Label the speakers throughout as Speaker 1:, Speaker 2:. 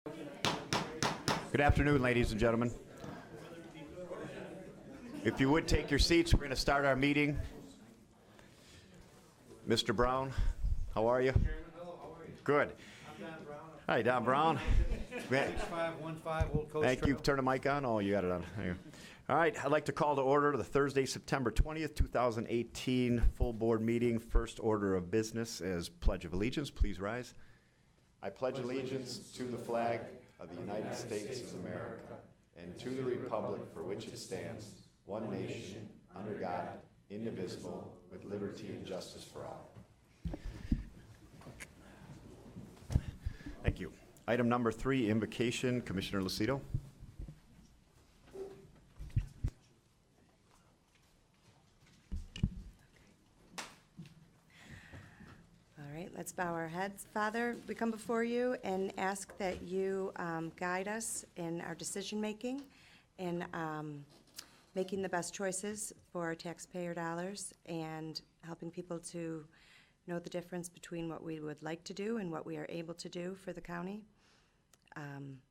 Speaker 1: Good afternoon, ladies and gentlemen. If you would take your seats, we're going to start our meeting. Mr. Brown, how are you? Good. Hi, Don Brown.
Speaker 2: 6515 Old Coast
Speaker 1: Thank you.
Speaker 2: Trail.
Speaker 1: Turn the mic on. Oh, you got it on. There you go. All right, I'd like to call to order the Thursday, September 20th, 2018 full board meeting. First order of business is Pledge of Allegiance. Please rise. I pledge allegiance to the flag of the United States of America and to the republic for which it stands, one nation, under God, indivisible, with liberty and justice for all. Thank you. Item number 3, invocation. Commissioner Lucido.
Speaker 3: All right, let's bow our heads. Father, we come before you and ask that you guide us in our decision-making and making the best choices for our taxpayer dollars and helping people to know the difference between what we would like to do and what we are able to do for the county.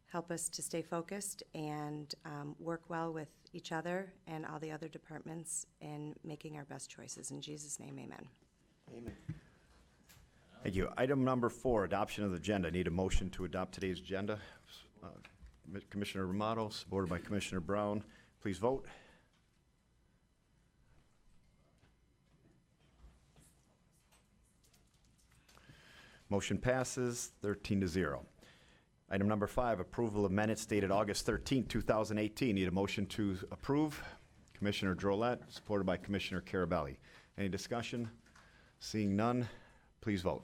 Speaker 3: Help us to stay focused and work well with each other and all the other departments in making our best choices. In Jesus' name, amen.
Speaker 2: Amen.
Speaker 1: Thank you. Item number 4, adoption of the agenda. I need a motion to adopt today's agenda. Commissioner Ramato, supported by Commissioner Brown. Please vote. Motion passes 13-0. Item number 5, approval of minutes dated August 13, 2018. Need a motion to approve. Commissioner Drolet, supported by Commissioner Carabelli. Any discussion? Seeing none, please vote.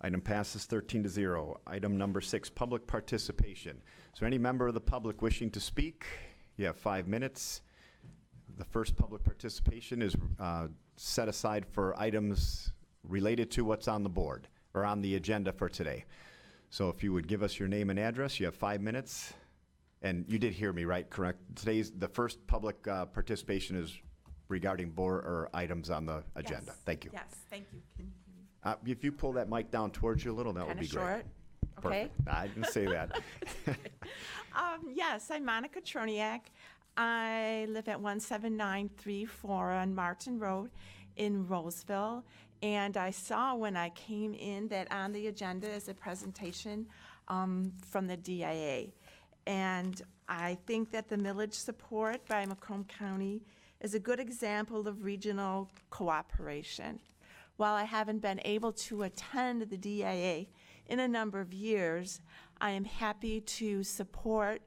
Speaker 1: Item passes 13-0. Item number 6, public participation. Is there any member of the public wishing to speak? You have 5 minutes. The first public participation is set aside for items related to what's on the board or on the agenda for today. So if you would give us your name and address, you have 5 minutes. And you did hear me, right? Correct. The first public participation is regarding board or items on the agenda.
Speaker 4: Yes.
Speaker 1: Thank you.
Speaker 4: Yes, thank you. Can you
Speaker 1: If you pull that mic down towards you a little, that would
Speaker 4: kind
Speaker 1: be
Speaker 4: of
Speaker 1: great.
Speaker 4: short? Okay.
Speaker 1: Perfect. I didn't say that.
Speaker 4: Yes, I'm Monica Troniak. I live at 17934 on Martin Road in Roseville. And I saw when I came in that on the agenda is a presentation from the DIA. And I think that the millage support by Macomb County is a good example of regional cooperation. While I haven't been able to attend the DIA in a number of years, I am happy to support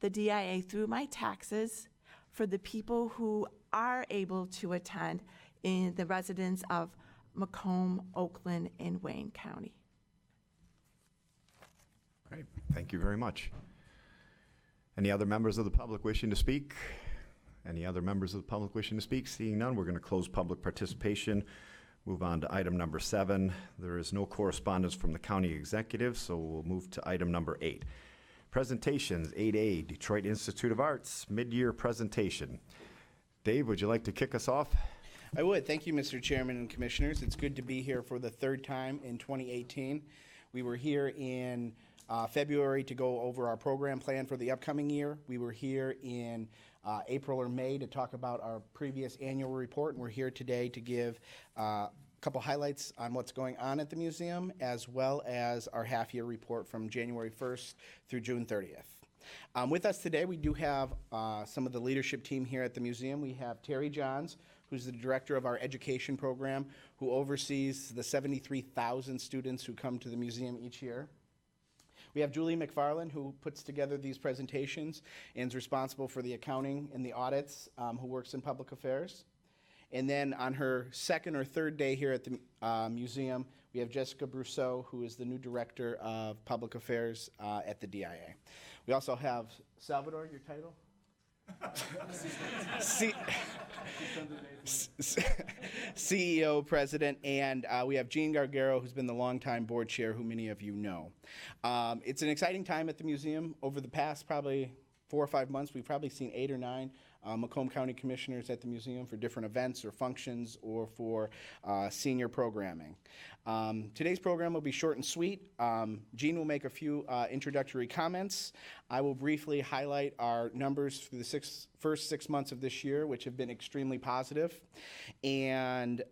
Speaker 4: the DIA through my taxes for the people who are able to attend in the residents of Macomb, Oakland, and Wayne County.
Speaker 1: Great. Thank you very much. Any other members of the public wishing to speak? Any other members of the public wishing to speak? Seeing none, we're going to close public participation. Move on to item number 7. There is no correspondence from the county executive, so we'll move to item number 8. Presentations, 8A, Detroit Institute of Arts, mid-year presentation. Dave, would you like to kick us off?
Speaker 2: I would. Thank you, Mr. Chairman and Commissioners. It's good to be here for the 3rd time in 2018. We were here in February to go over our program plan for the upcoming year. We were here in April or May to talk about our previous annual report, and we're here today to give a couple highlights on what's going on at the museum, as well as our half-year report from January 1st through June 30th. With us today, we do have some of the leadership team here at the museum. We have Terry Johns, who's the director of our education program, who oversees the 73,000 students who come to the museum each year. We have Julie McFarland, who puts together these presentations and is responsible for the accounting and the audits, who works in public affairs. And then on her 2nd or 3rd day here at the museum, we have Jessica Brousseau, who is the new director of public affairs at the DIA. We also have Salvador, your title? CEO, president, and we have Jean Gargaro, who's been the longtime board chair, who many of you know. It's an exciting time at the museum. Over the past probably 4 or 5 months, we've probably seen 8 or 9 Macomb County Commissioners at the museum for different events or functions or for senior programming. Today's program will be short and sweet. Jean will make a few introductory comments. I will briefly highlight our numbers for the first 6 months of this year, which have been extremely positive. And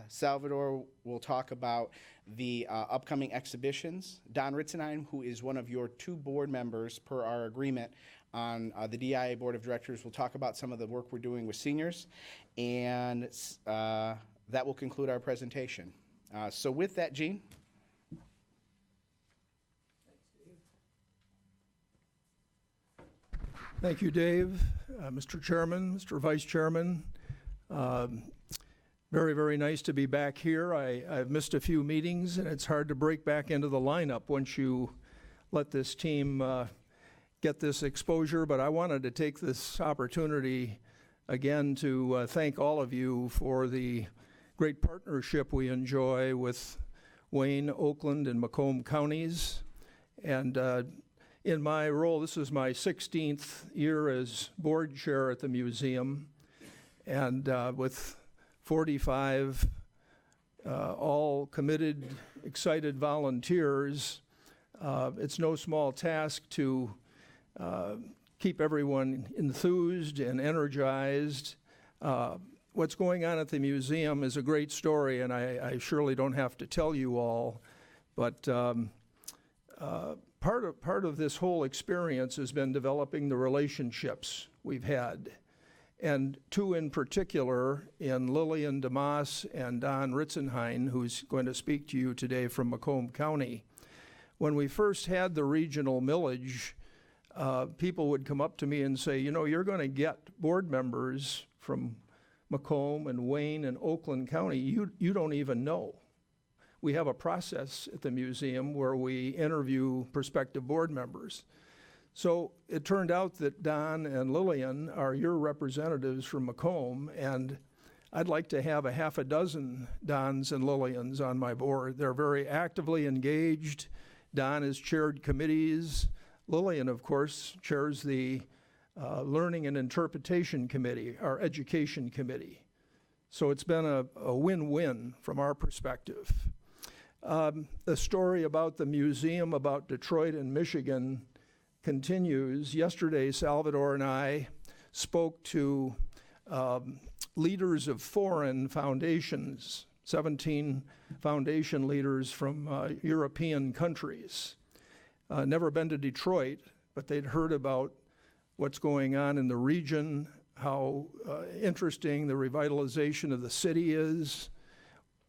Speaker 2: Salvador will talk about the upcoming exhibitions. Don Ritzenheim, who is one of your 2 board members per our agreement on the DIA Board of Directors, will talk about some of the work we're doing with seniors. And that will conclude our presentation. So with that, Jean.
Speaker 5: Thank you, Dave. Mr. Chairman, Mr. Vice Chairman, very, very nice to be back here. I've missed a few meetings, and it's hard to break back into the lineup once you let this team get this exposure. But I wanted to take this opportunity again to thank all of you for the great partnership we enjoy with Wayne, Oakland, and Macomb counties. And in my role, this is my 16th year as board chair at the museum, and with 45 all committed, excited volunteers, it's no small task to keep everyone enthused and energized. What's going on at the museum is a great story, and I surely don't have to tell you all, but part of this whole experience has been developing the relationships we've had. And 2 in particular, in Lillian DeMoss and Don Ritzenheim, who's going to speak to you today from Macomb County. When we first had the regional millage, people would come up to me and say, you know, you're going to get board members from Macomb and Wayne and Oakland County you don't even know. We have a process at the museum where we interview prospective board members. So it turned out that Don and Lillian are your representatives from Macomb, and I'd like to have a half a dozen Dons and Lillians on my board. They're very actively engaged. Don has chaired committees. Lillian, of course, chairs the Learning and Interpretation Committee, our Education Committee. So it's been a win-win from our perspective. The story about the museum, about Detroit and Michigan, continues. Yesterday, Salvador and I spoke to leaders of foreign foundations, 17 foundation leaders from European countries. Never been to Detroit, but they'd heard about what's going on in the region, how interesting the revitalization of the city is,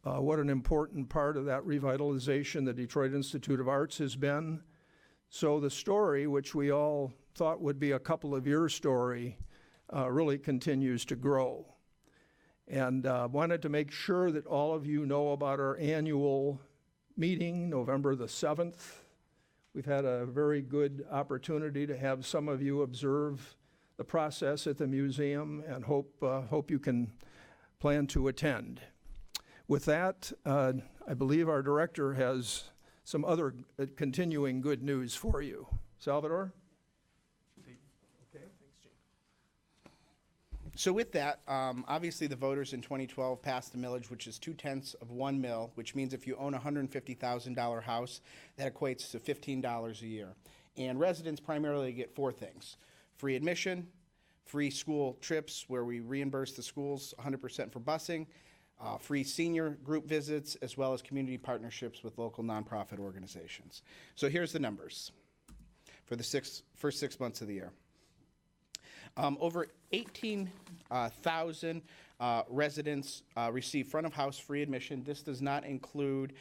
Speaker 5: what an important part of that revitalization the Detroit Institute of Arts has been. So the story, which we all thought would be a couple of year story, really continues to grow. And wanted to make sure that all of you know about our annual meeting, November the 7th. We've had a very good opportunity to have some of you observe the process at the museum, and hope you can plan to attend. With that, I believe our director has some other continuing good news for you. Salvador?
Speaker 2: Okay, thanks, Jane. So with that, obviously the voters in 2012 passed the millage, which is 2/10 of 1 mil, which means if you own a $150,000 house, that equates to $15 a year. And residents primarily get 4 things: free admission, free school trips where we reimburse the schools 100% for busing, free senior group visits, as well as community partnerships with local nonprofit organizations. So here's the numbers for the first 6 months of the year. Over 18,000 residents receive front of house free admission. This does not include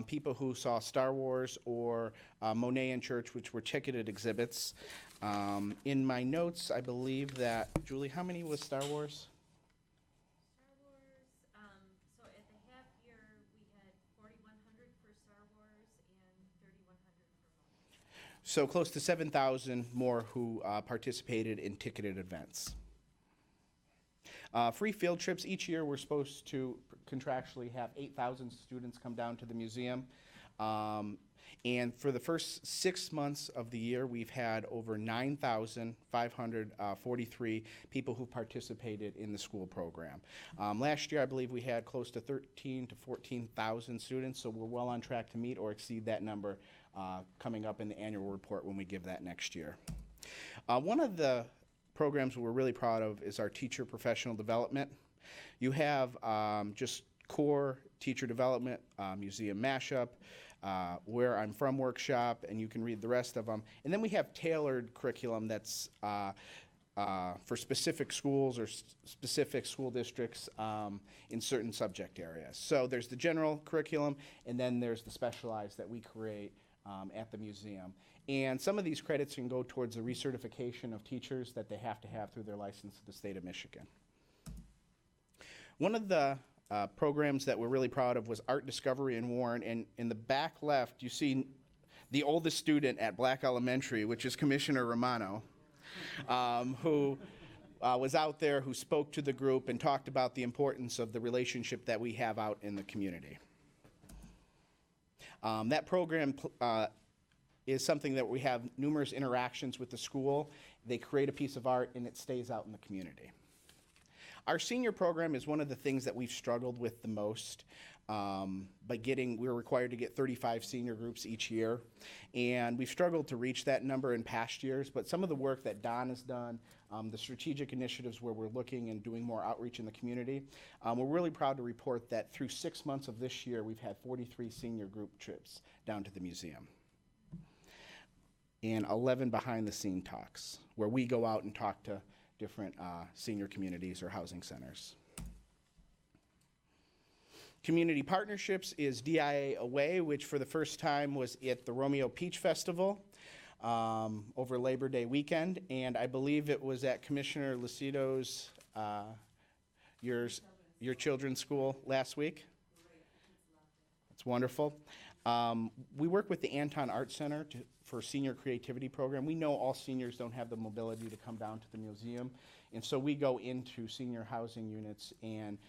Speaker 2: people who saw Star Wars or Monet in Church, which were ticketed exhibits. In my notes, I believe that, Julie, how many was Star Wars?
Speaker 6: So at the half year, we had 4,100 for Star Wars and 3,100 for Monet.
Speaker 2: So close to 7,000 more who participated in ticketed events. Free field trips. Each year, we're supposed to contractually have 8,000 students come down to the museum. And for the first 6 months of the year, we've had over 9,543 people who participated in the school program. Last year, I believe we had close to 13 to 14,000 students, so we're well on track to meet or exceed that number coming up in the annual report when we give that next year. One of the programs we're really proud of is our teacher professional development. You have just core teacher development, museum mashup, Where I'm From workshop, and you can read the rest of them. And then we have tailored curriculum that's for specific schools or specific school districts in certain subject areas. So there's the general curriculum, and then there's the specialized that we create at the museum. And some of these credits can go towards the recertification of teachers that they have to have through their license to the state of Michigan. One of the programs that we're really proud of was Art Discovery in Warren, and in the back left you see the oldest student at Black Elementary, which is Commissioner Romano, who was out there, who spoke to the group and talked about the importance of the relationship that we have out in the community. That program is something that we have numerous interactions with the school. They create a piece of art and it stays out in the community. Our senior program is one of the things that we've struggled with the most. We're required to get 35 senior groups each year, and we've struggled to reach that number in past years, but some of the work that Don has done, the strategic initiatives where we're looking and doing more outreach in the community, we're really proud to report that through 6 months of this year, we've had 43 senior group trips down to the museum, and 11 behind-the-scene talks, where we go out and talk to different senior communities or housing centers. Community Partnerships is DIA Away, which for the first time was at the Romeo Peach Festival over Labor Day weekend, and I believe it was at Commissioner Lucido's, your children's school last week. That's wonderful. We work with the Anton Art Center for Senior Creativity Program. We know all seniors don't have the mobility to come down to the museum, and so we go into senior housing units and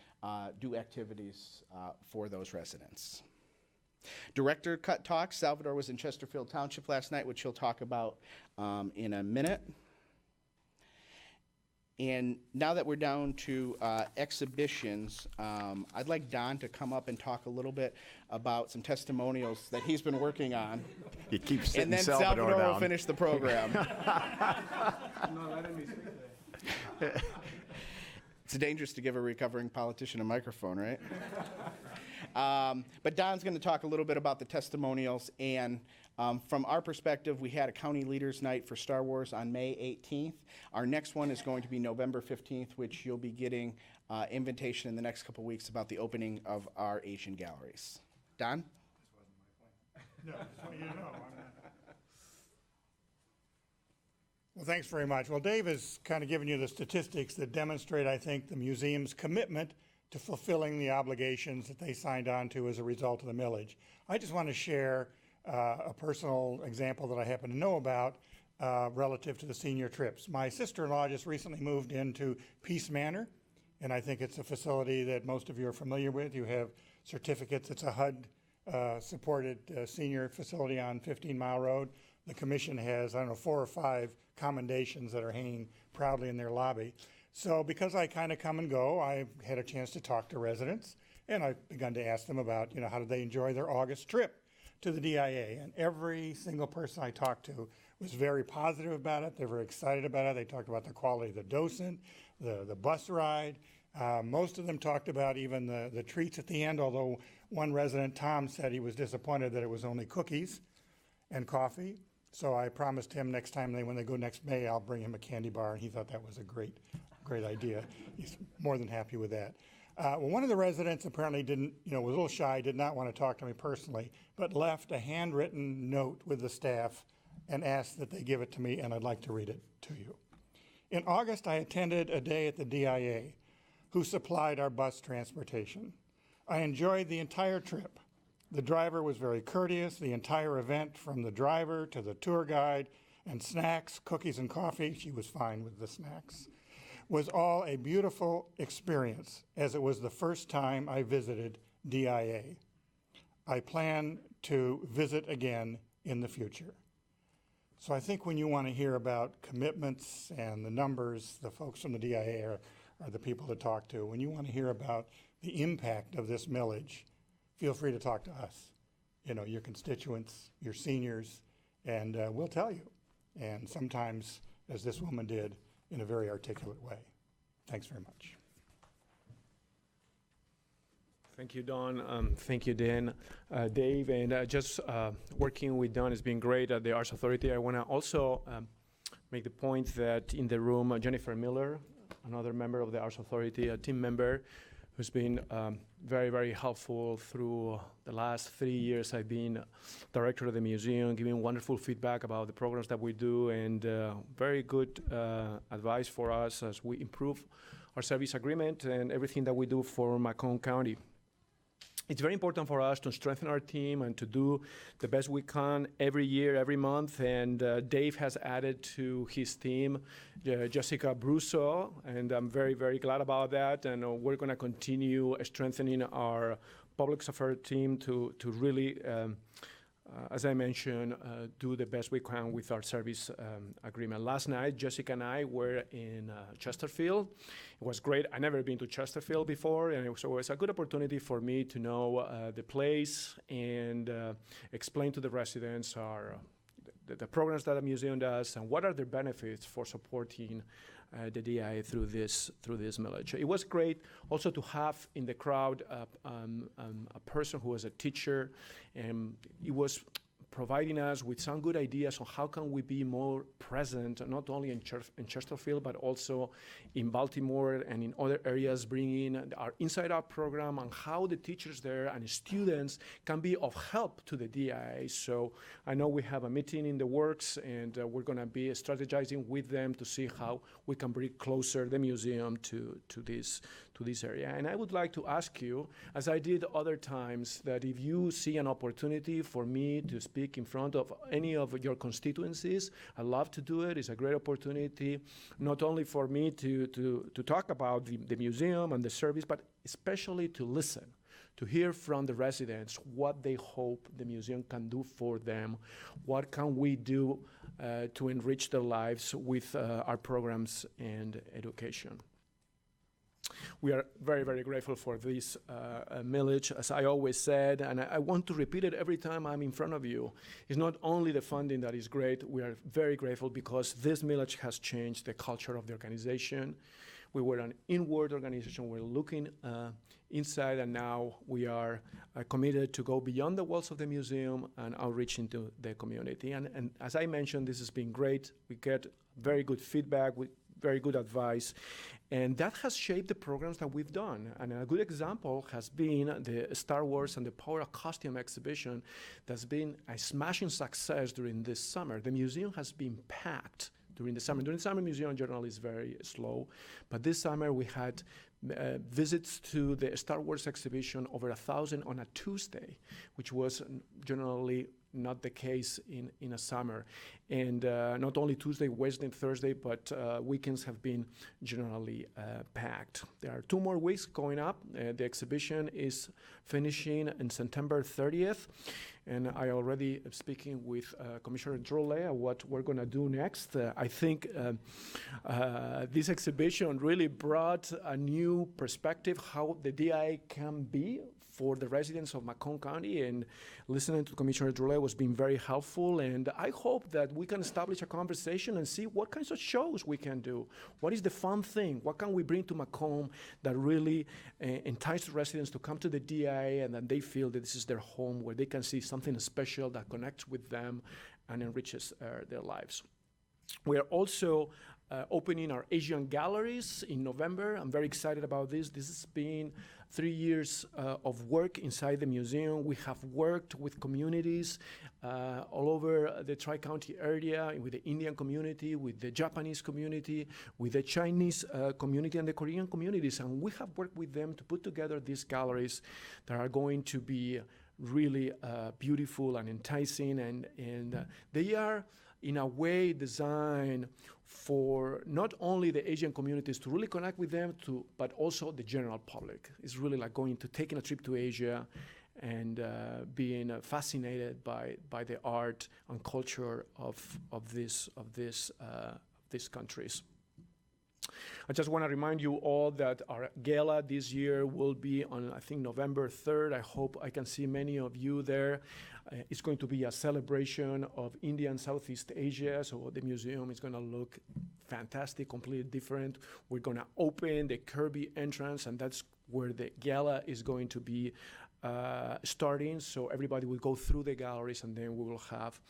Speaker 2: do activities for those residents. Director Cut Talks. Salvador was in Chesterfield Township last night, which he'll talk about in a minute. And now that we're down to exhibitions, I'd like Don to come up and talk a little bit about some testimonials that he's been working on.
Speaker 1: He keeps sitting
Speaker 2: And then
Speaker 1: Salvador
Speaker 2: Salvador
Speaker 1: down.
Speaker 2: will finish the program. It's dangerous to give a recovering politician a microphone, right? But Don's going to talk a little bit about the testimonials, and from our perspective, we had a county leaders night for Star Wars on May 18th. Our next one is going to be November 15th, which you'll be getting invitation in the next couple weeks about the opening of our Asian galleries. Don?
Speaker 7: No, just want you to know. Well, thanks very much. Well, Dave has kind of given you the statistics that demonstrate, I think, the museum's commitment to fulfilling the obligations that they signed on to as a result of the millage. I just want to share a personal example that I happen to know about relative to the senior trips. My sister-in-law just recently moved into Peace Manor, and I think it's a facility that most of you are familiar with. You have certificates. It's a HUD-supported senior facility on 15 Mile Road. The commission has, 4 or 5 commendations that are hanging proudly in their lobby. So because I kind of come and go, I had a chance to talk to residents, and I've begun to ask them about, how did they enjoy their August trip to the DIA. And every single person I talked to was very positive about it. They're very excited about it. They talked about the quality of the docent, the bus ride. Most of them talked about even the treats at the end, although one resident, Tom, said he was disappointed that it was only cookies and coffee. So I promised him next time when they go next May, I'll bring him a candy bar, and he thought that was a great idea. He's more than happy with that. Well, one of the residents apparently was a little shy, did not want to talk to me personally, but left a handwritten note with the staff and asked that they give it to me, and I'd like to read it to you. In August, I attended a day at the DIA, who supplied our bus transportation. I enjoyed the entire trip. The driver was very courteous. The entire event, from the driver to the tour guide and snacks, cookies and coffee, she was fine with the snacks, was all a beautiful experience, as it was the first time I visited DIA. I plan to visit again in the future. So I think when you want to hear about commitments and the numbers, the folks from the DIA are the people to talk to. When you want to hear about the impact of this millage, feel free to talk to us, your constituents, your seniors, and we'll tell you. And sometimes, as this woman did, in a very articulate way. Thanks very much.
Speaker 8: Thank you, Don. Thank you, Dan, Dave, and just working with Don has been great at the Arts Authority. I want to also make the point that in the room, Jennifer Miller, another member of the Arts Authority, a team member who's been very, very helpful through the last 3 years. I've been director of the museum, giving wonderful feedback about the programs that we do, and very good advice for us as we improve our service agreement and everything that we do for Macomb County. It's very important for us to strengthen our team and to do the best we can every year, every month. And Dave has added to his team Jessica Brusso, and I'm very, very glad about that. And we're going to continue strengthening our public affairs team to really, as I mentioned, do the best we can with our service agreement. Last night, Jessica and I were in Chesterfield. It was great. I've never been to Chesterfield before, and it was a good opportunity for me to know the place and explain to the residents the programs that the museum does and what are the benefits for supporting the DI through this millage. It was great also to have in the crowd a person who was a teacher, and it was providing us with some good ideas on how can we be more present, not only in Chesterfield, but also in Baltimore and in other areas, bringing our Inside Out program and how the teachers there and students can be of help to the DIA. So I know we have a meeting in the works, and we're going to be strategizing with them to see how we can bring closer the museum to this area. And I would like to ask you, as I did other times, that if you see an opportunity for me to speak in front of any of your constituencies, I love to do it. It's a great opportunity, not only for me to talk about the museum and the service, but especially to listen, to hear from the residents what they hope the museum can do for them, what can we do to enrich their lives with our programs and education. We are very, very grateful for this millage, as I always said, and I want to repeat it every time I'm in front of you. It's not only the funding that is great, we are very grateful because this millage has changed the culture of the organization. We were an inward organization, we're looking inside, and now we are committed to go beyond the walls of the museum and outreach into the community. And as I mentioned, this has been great. We get very good feedback, with very good advice, and that has shaped the programs that we've done. And a good example has been the Star Wars and the Power of Costume exhibition that's been a smashing success during this summer. The museum has been packed during the summer. During the summer, museum in general is very slow, but this summer we had visits to the Star Wars exhibition over 1,000 on a Tuesday, which was generally not the case in a summer. And not only Tuesday, Wednesday, and Thursday, but weekends have been generally packed. There are 2 more weeks going up. The exhibition is finishing on September 30th. And I already am speaking with Commissioner Drolet what we're going to do next. I think this exhibition really brought a new perspective how the DI can be for the residents of Macomb County, and listening to Commissioner Drolet was being very helpful. And I hope that we can establish a conversation and see what kinds of shows we can do. What is the fun thing? What can we bring to Macomb that really entices residents to come to the DI and that they feel that this is their home, where they can see something special that connects with them and enriches their lives. We are also opening our Asian galleries in November. I'm very excited about this. This has been 3 years of work inside the museum. We have worked with communities all over the Tri-County area, with the Indian community, with the Japanese community, with the Chinese community and the Korean communities. And we have worked with them to put together these galleries that are going to be really beautiful and enticing. And they are in a way designed for not only the Asian communities to really connect with them, but also the general public. It's really like taking a trip to Asia and being fascinated by the art and culture of these countries. I just want to remind you all that our gala this year will be on, I think, November 3rd. I hope I can see many of you there. It's going to be a celebration of India and Southeast Asia, so the museum is going to look fantastic, completely different. We're going to open the Kirby entrance, and that's where the gala is going to be starting. So everybody will go through the galleries, and then we will have,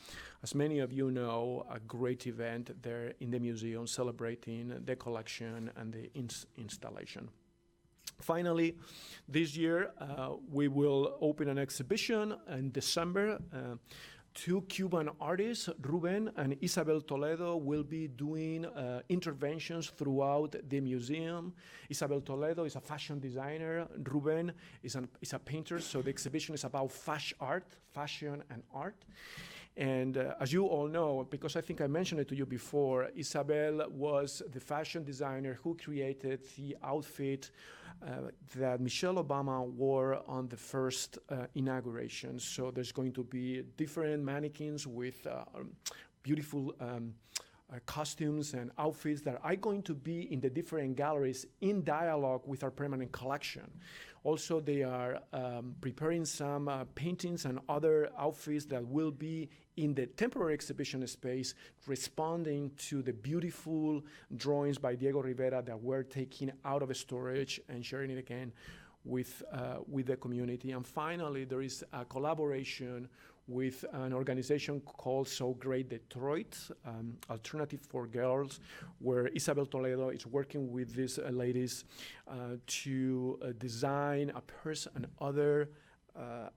Speaker 8: as many of you know, a great event there in the museum celebrating the collection and the installation. Finally, this year we will open an exhibition in December. Two Cuban artists, Ruben and Isabel Toledo, will be doing interventions throughout the museum. Isabel Toledo is a fashion designer. Ruben is a painter, so the exhibition is about fashion and art. And as you all know, because I think I mentioned it to you before, Isabel was the fashion designer who created the outfit that Michelle Obama wore on the first inauguration. So there's going to be different mannequins with beautiful costumes and outfits that are going to be in the different galleries in dialogue with our permanent collection. Also, they are preparing some paintings and other outfits that will be in the temporary exhibition space, responding to the beautiful drawings by Diego Rivera that we're taking out of storage and sharing it again with the community. And finally, there is a collaboration with an organization called So Great Detroit, Alternative for Girls, where Isabel Toledo is working with these ladies to design a purse and other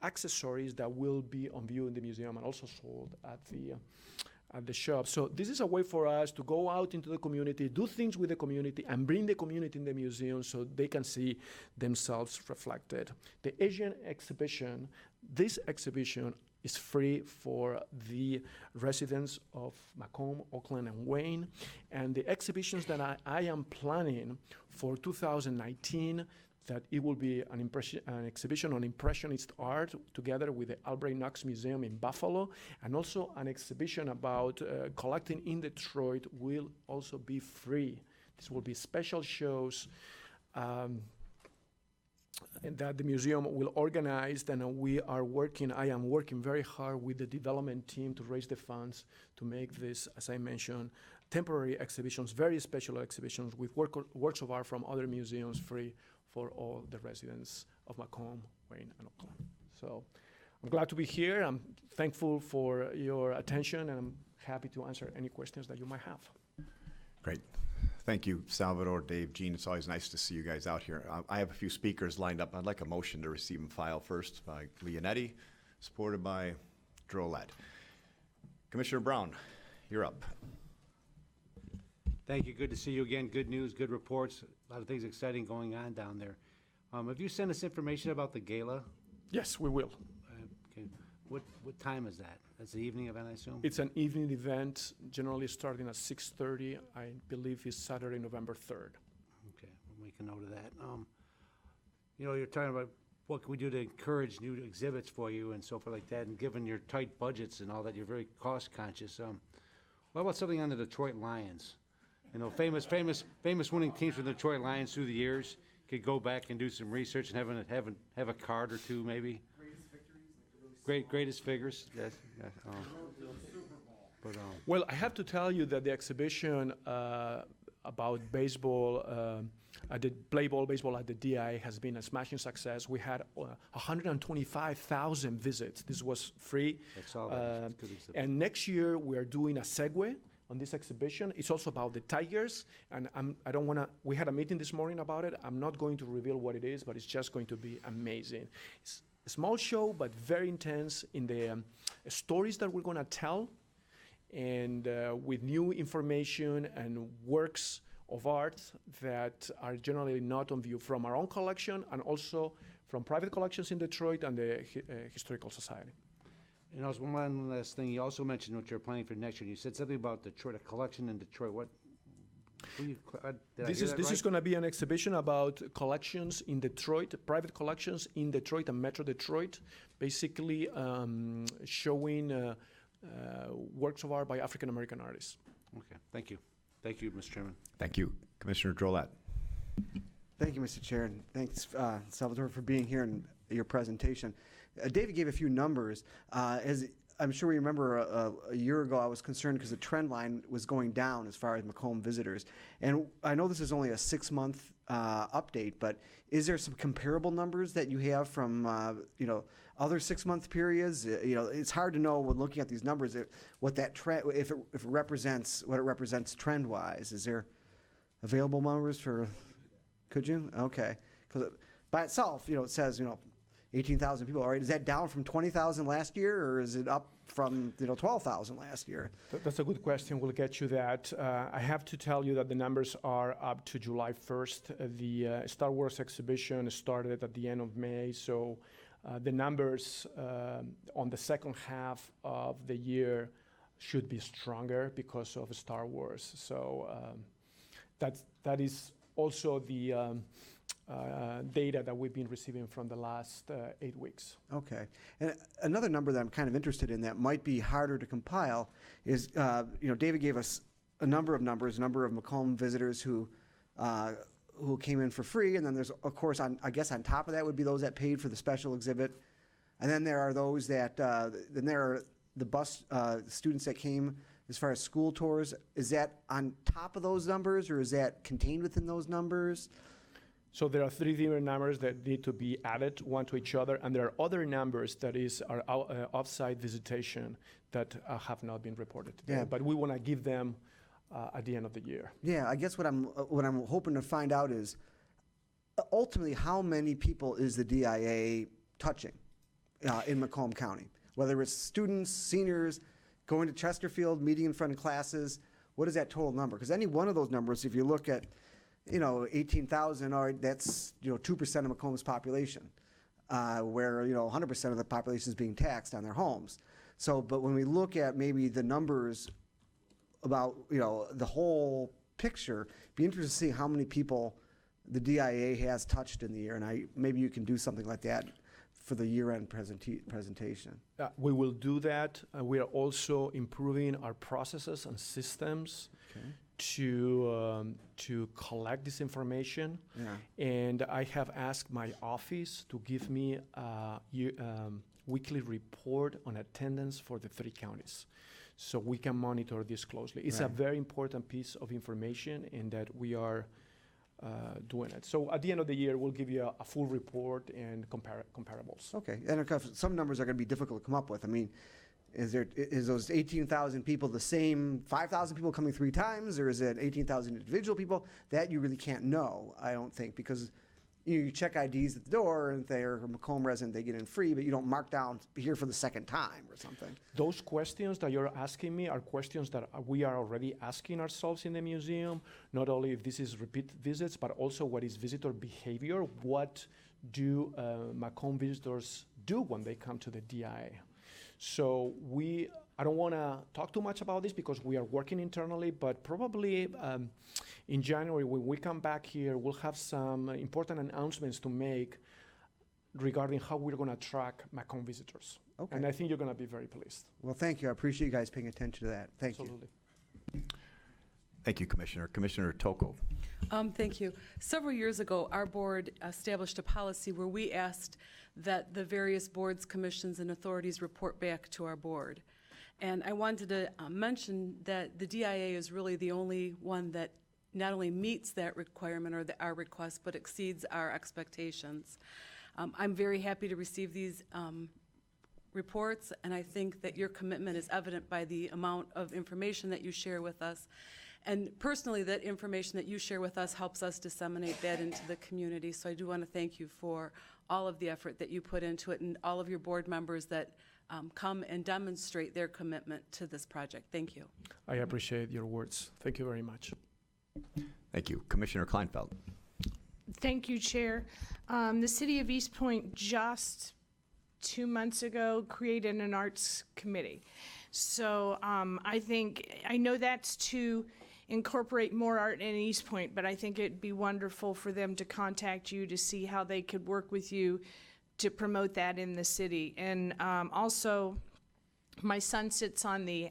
Speaker 8: accessories that will be on view in the museum and also sold at the shop. So this is a way for us to go out into the community, do things with the community, and bring the community in the museum so they can see themselves reflected. The Asian exhibition, this exhibition is free for the residents of Macomb, Oakland, and Wayne. And the exhibitions that I am planning for 2019, that it will be an exhibition on Impressionist art together with the Albright Knox Museum in Buffalo, and also an exhibition about collecting in Detroit will also be free. This will be special shows that the museum will organize, and I am working very hard with the development team to raise the funds to make this, as I mentioned, temporary exhibitions, very special exhibitions with works of art from other museums free for all the residents of Macomb, Wayne, and Oakland. So I'm glad to be here. I'm thankful for your attention, and I'm happy to answer any questions that you might have.
Speaker 1: Great. Thank you, Salvador, Dave, Gene. It's always nice to see you guys out here. I have a few speakers lined up. I'd like a motion to receive and file first by Leonetti, supported by Drolet. Commissioner Brown, you're up.
Speaker 9: Thank you. Good to see you again. Good news, good reports. A lot of things exciting going on down there. Have you sent us information about the gala?
Speaker 8: Yes, we will.
Speaker 9: Okay. What time is that? That's the evening event, I assume?
Speaker 8: It's an evening event, generally starting at 6:30. I believe it's Saturday, November 3rd.
Speaker 9: Okay, we'll make a note of that. You're talking about what can we do to encourage new exhibits for you and so forth like that, and given your tight budgets and all that, you're very cost conscious. What about something on the Detroit Lions? Famous winning teams from the Detroit Lions through the years could go back and do some research and have a card or two maybe. Greatest figures. Yes.
Speaker 8: Well, I have to tell you that the exhibition about baseball, play ball baseball at the DI has been a smashing success. We had 125,000 visits. This was free.
Speaker 9: That's all. That's good exhibit.
Speaker 8: And next year we are doing a segue on this exhibition. It's also about the Tigers, and we had a meeting this morning about it. I'm not going to reveal what it is, but it's just going to be amazing. It's a small show, but very intense in the stories that we're going to tell, and with new information and works of art that are generally not on view from our own collection and also from private collections in Detroit and the Historical Society.
Speaker 9: And also, one last thing, you also mentioned what you're planning for next year. You said something about Detroit, a collection in Detroit. What? Did I
Speaker 8: This
Speaker 9: hear
Speaker 8: is
Speaker 9: that
Speaker 8: this
Speaker 9: right?
Speaker 8: is going to be an exhibition about collections in Detroit, private collections in Detroit and Metro Detroit, basically showing works of art by African American artists.
Speaker 9: Okay, thank you. Thank you, Mr. Chairman.
Speaker 1: Thank you. Commissioner Drolet.
Speaker 10: Thank you, Mr. Chair, and thanks, Salvatore, for being here and your presentation. David gave a few numbers. As I'm sure we remember a year ago, I was concerned because the trend line was going down as far as Macomb visitors. And I know this is only a 6-month update, but is there some comparable numbers that you have from, other 6-month periods? It's hard to know when looking at these numbers what that trend, if it represents what it represents trend-wise. Is there available numbers for? Could you? Okay. Because by itself, it says, 18,000 people. All right. Is that down from 20,000 last year, or is it up from, 12,000 last year?
Speaker 8: That's a good question. We'll get you that. I have to tell you that the numbers are up to July 1st. The Star Wars exhibition started at the end of May, so the numbers on the second half of the year should be stronger because of Star Wars. So that is also the data that we've been receiving from the last 8 weeks.
Speaker 10: Okay. And another number that I'm kind of interested in that might be harder to compile is, David gave us a number of numbers, a number of Macomb visitors who came in for free, and then there's, of course, I guess on top of that would be those that paid for the special exhibit, and then there are those that, then there are the bus students that came as far as school tours. Is that on top of those numbers, or is that contained within those numbers?
Speaker 8: So there are 3 different numbers that need to be added one to each other, and there are other numbers that are off-site visitation that have not been reported today.
Speaker 10: Yeah.
Speaker 8: But we want to give them at the end of the year.
Speaker 10: Yeah, I guess what I'm hoping to find out is ultimately how many people is the DIA touching in Macomb County? Whether it's students, seniors, going to Chesterfield, meeting in front of classes, what is that total number? Because any one of those numbers, if you look at 18,000, all right, that's 2% of Macomb's population, where 100% of the population is being taxed on their homes. So, but when we look at maybe the numbers about the whole picture, be interested to see how many people the DIA has touched in the year, and maybe you can do something like that for the year-end presentation.
Speaker 8: We will do that. We are also improving our processes and systems to collect this information.
Speaker 10: Yeah.
Speaker 8: And I have asked my office to give me a weekly report on attendance for the 3 counties, so we can monitor this closely. It's a
Speaker 10: Right.
Speaker 8: very important piece of information, and that we are doing it. So at the end of the year, we'll give you a full report and comparables.
Speaker 10: Okay, and of course, some numbers are going to be difficult to come up with. I mean, is those 18,000 people the same 5,000 people coming 3 times, or is it 18,000 individual people? That you really can't know, I don't think, because you check IDs at the door, and if they're a Macomb resident, they get in free, but you don't mark down here for the second time or something.
Speaker 8: Those questions that you're asking me are questions that we are already asking ourselves in the museum, not only if this is repeat visits, but also what is visitor behavior. What do Macomb visitors do when they come to the DIA? So I don't want to talk too much about this because we are working internally, but probably in January when we come back here, we'll have some important announcements to make regarding how we're going to track Macomb visitors.
Speaker 10: Okay.
Speaker 8: And I think you're going to be very pleased.
Speaker 10: Well, thank you. I appreciate you guys paying attention to that. Thank you.
Speaker 8: Absolutely.
Speaker 1: Thank you, Commissioner. Commissioner Toko.
Speaker 11: Thank you. Several years ago, our board established a policy where we asked that the various boards, commissions, and authorities report back to our board. And I wanted to mention that the DIA is really the only one that not only meets that requirement or our request, but exceeds our expectations. I'm very happy to receive these reports, and I think that your commitment is evident by the amount of information that you share with us. And personally, that information that you share with us helps us disseminate that into the community. So I do want to thank you for all of the effort that you put into it, and all of your board members that come and demonstrate their commitment to this project. Thank you.
Speaker 8: I appreciate your words. Thank you very much.
Speaker 1: Thank you. Commissioner Kleinfeld.
Speaker 12: Thank you, Chair. The city of East Point just 2 months ago, created an arts committee. So I know that's to incorporate more art in East Point, but I think it'd be wonderful for them to contact you to see how they could work with you to promote that in the city. And also, my son sits on the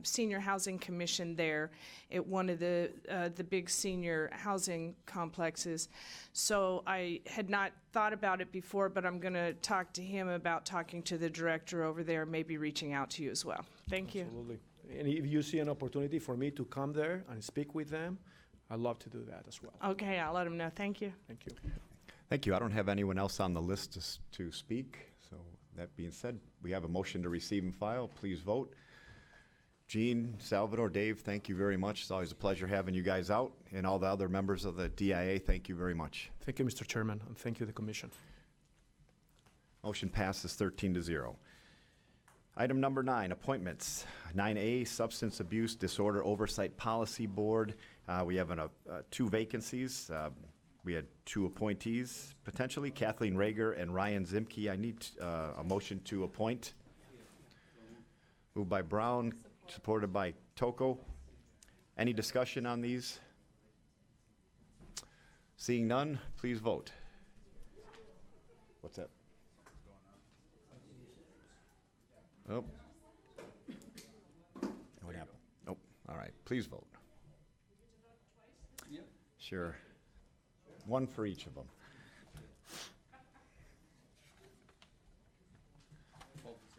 Speaker 12: Senior Housing Commission there at one of the big senior housing complexes. So I had not thought about it before, but I'm going to talk to him about talking to the director over there, maybe reaching out to you as well. Thank you.
Speaker 8: Absolutely. And if you see an opportunity for me to come there and speak with them, I'd love to do that as well.
Speaker 12: Okay, I'll let him know. Thank you.
Speaker 8: Thank you.
Speaker 1: Thank you. I don't have anyone else on the list to speak. So that being said, we have a motion to receive and file. Please vote. Gene, Salvador, Dave, thank you very much. It's always a pleasure having you guys out. And all the other members of the DIA, thank you very much.
Speaker 8: Thank you, Mr. Chairman, and thank you, the commission.
Speaker 1: Motion passes 13-0. Item number 9, appointments. 9A, Substance Abuse Disorder Oversight Policy Board. We have 2 vacancies. We had 2 appointees, potentially, Kathleen Rager and Ryan Zimke. I need a motion to appoint. Moved by Brown, supported by Toko. Any discussion on these? Seeing none, please vote. What's that? Oh. What happened? Nope. All right, please vote. Sure. 1 for each of them.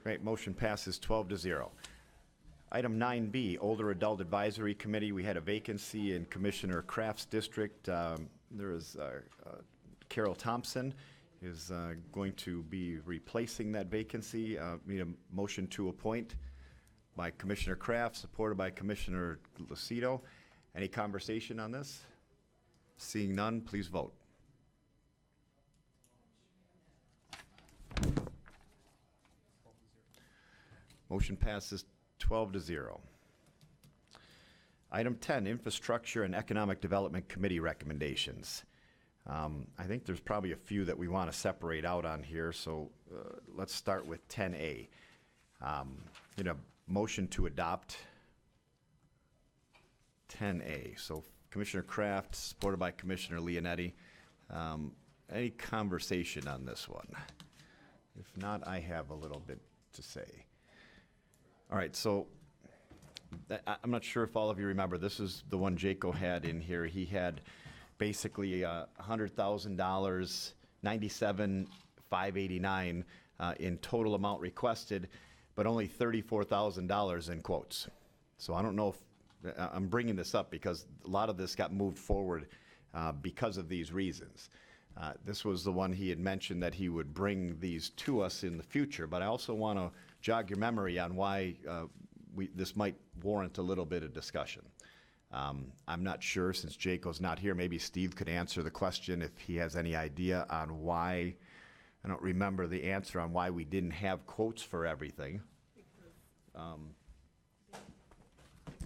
Speaker 1: Great, motion passes 12-0. Item 9B, Older Adult Advisory Committee. We had a vacancy in Commissioner Kraft's district. There is Carol Thompson is going to be replacing that vacancy. Need a motion to appoint by Commissioner Kraft, supported by Commissioner Lucido. Any conversation on this? Seeing none, please vote. Motion passes 12-0. Item 10, Infrastructure and Economic Development Committee recommendations. I think there's probably a few that we want to separate out on here, so let's start with 10A. Need a motion to adopt 10A. So Commissioner Kraft, supported by Commissioner Leonetti. Any conversation on this one? If not, I have a little bit to say. All right, so I'm not sure if all of you remember, this is the one Jaco had in here. He had basically $100,000, $97,589 in total amount requested, but only $34,000 in quotes. So I don't know if, I'm bringing this up because a lot of this got moved forward because of these reasons. This was the one he had mentioned that he would bring these to us in the future, but I also want to jog your memory on why this might warrant a little bit of discussion. I'm not sure, since Jaco's not here, maybe Steve could answer the question if he has any idea on why. I don't remember the answer on why we didn't have quotes for everything.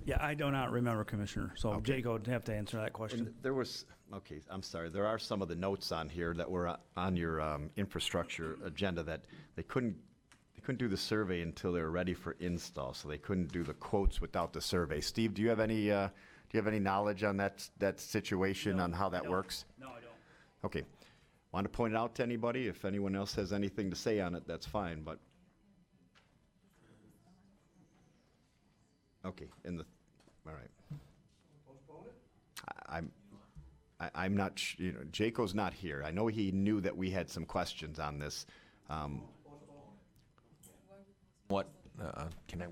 Speaker 13: Yeah, I do not remember, Commissioner, so
Speaker 1: Okay.
Speaker 13: Jaco would have to answer that question.
Speaker 1: And there was, okay, I'm sorry, there are some of the notes on here that were on your infrastructure agenda that they couldn't do the survey until they were ready for install, so they couldn't do the quotes without the survey. Steve, do you have any knowledge on that situation, on how that works?
Speaker 13: No, I don't.
Speaker 1: Okay. Want to point it out to anybody? If anyone else has anything to say on it, that's fine, but. Okay, all right. I'm not, Jaco's not here. I know he knew that we had some questions on this.
Speaker 14: What, can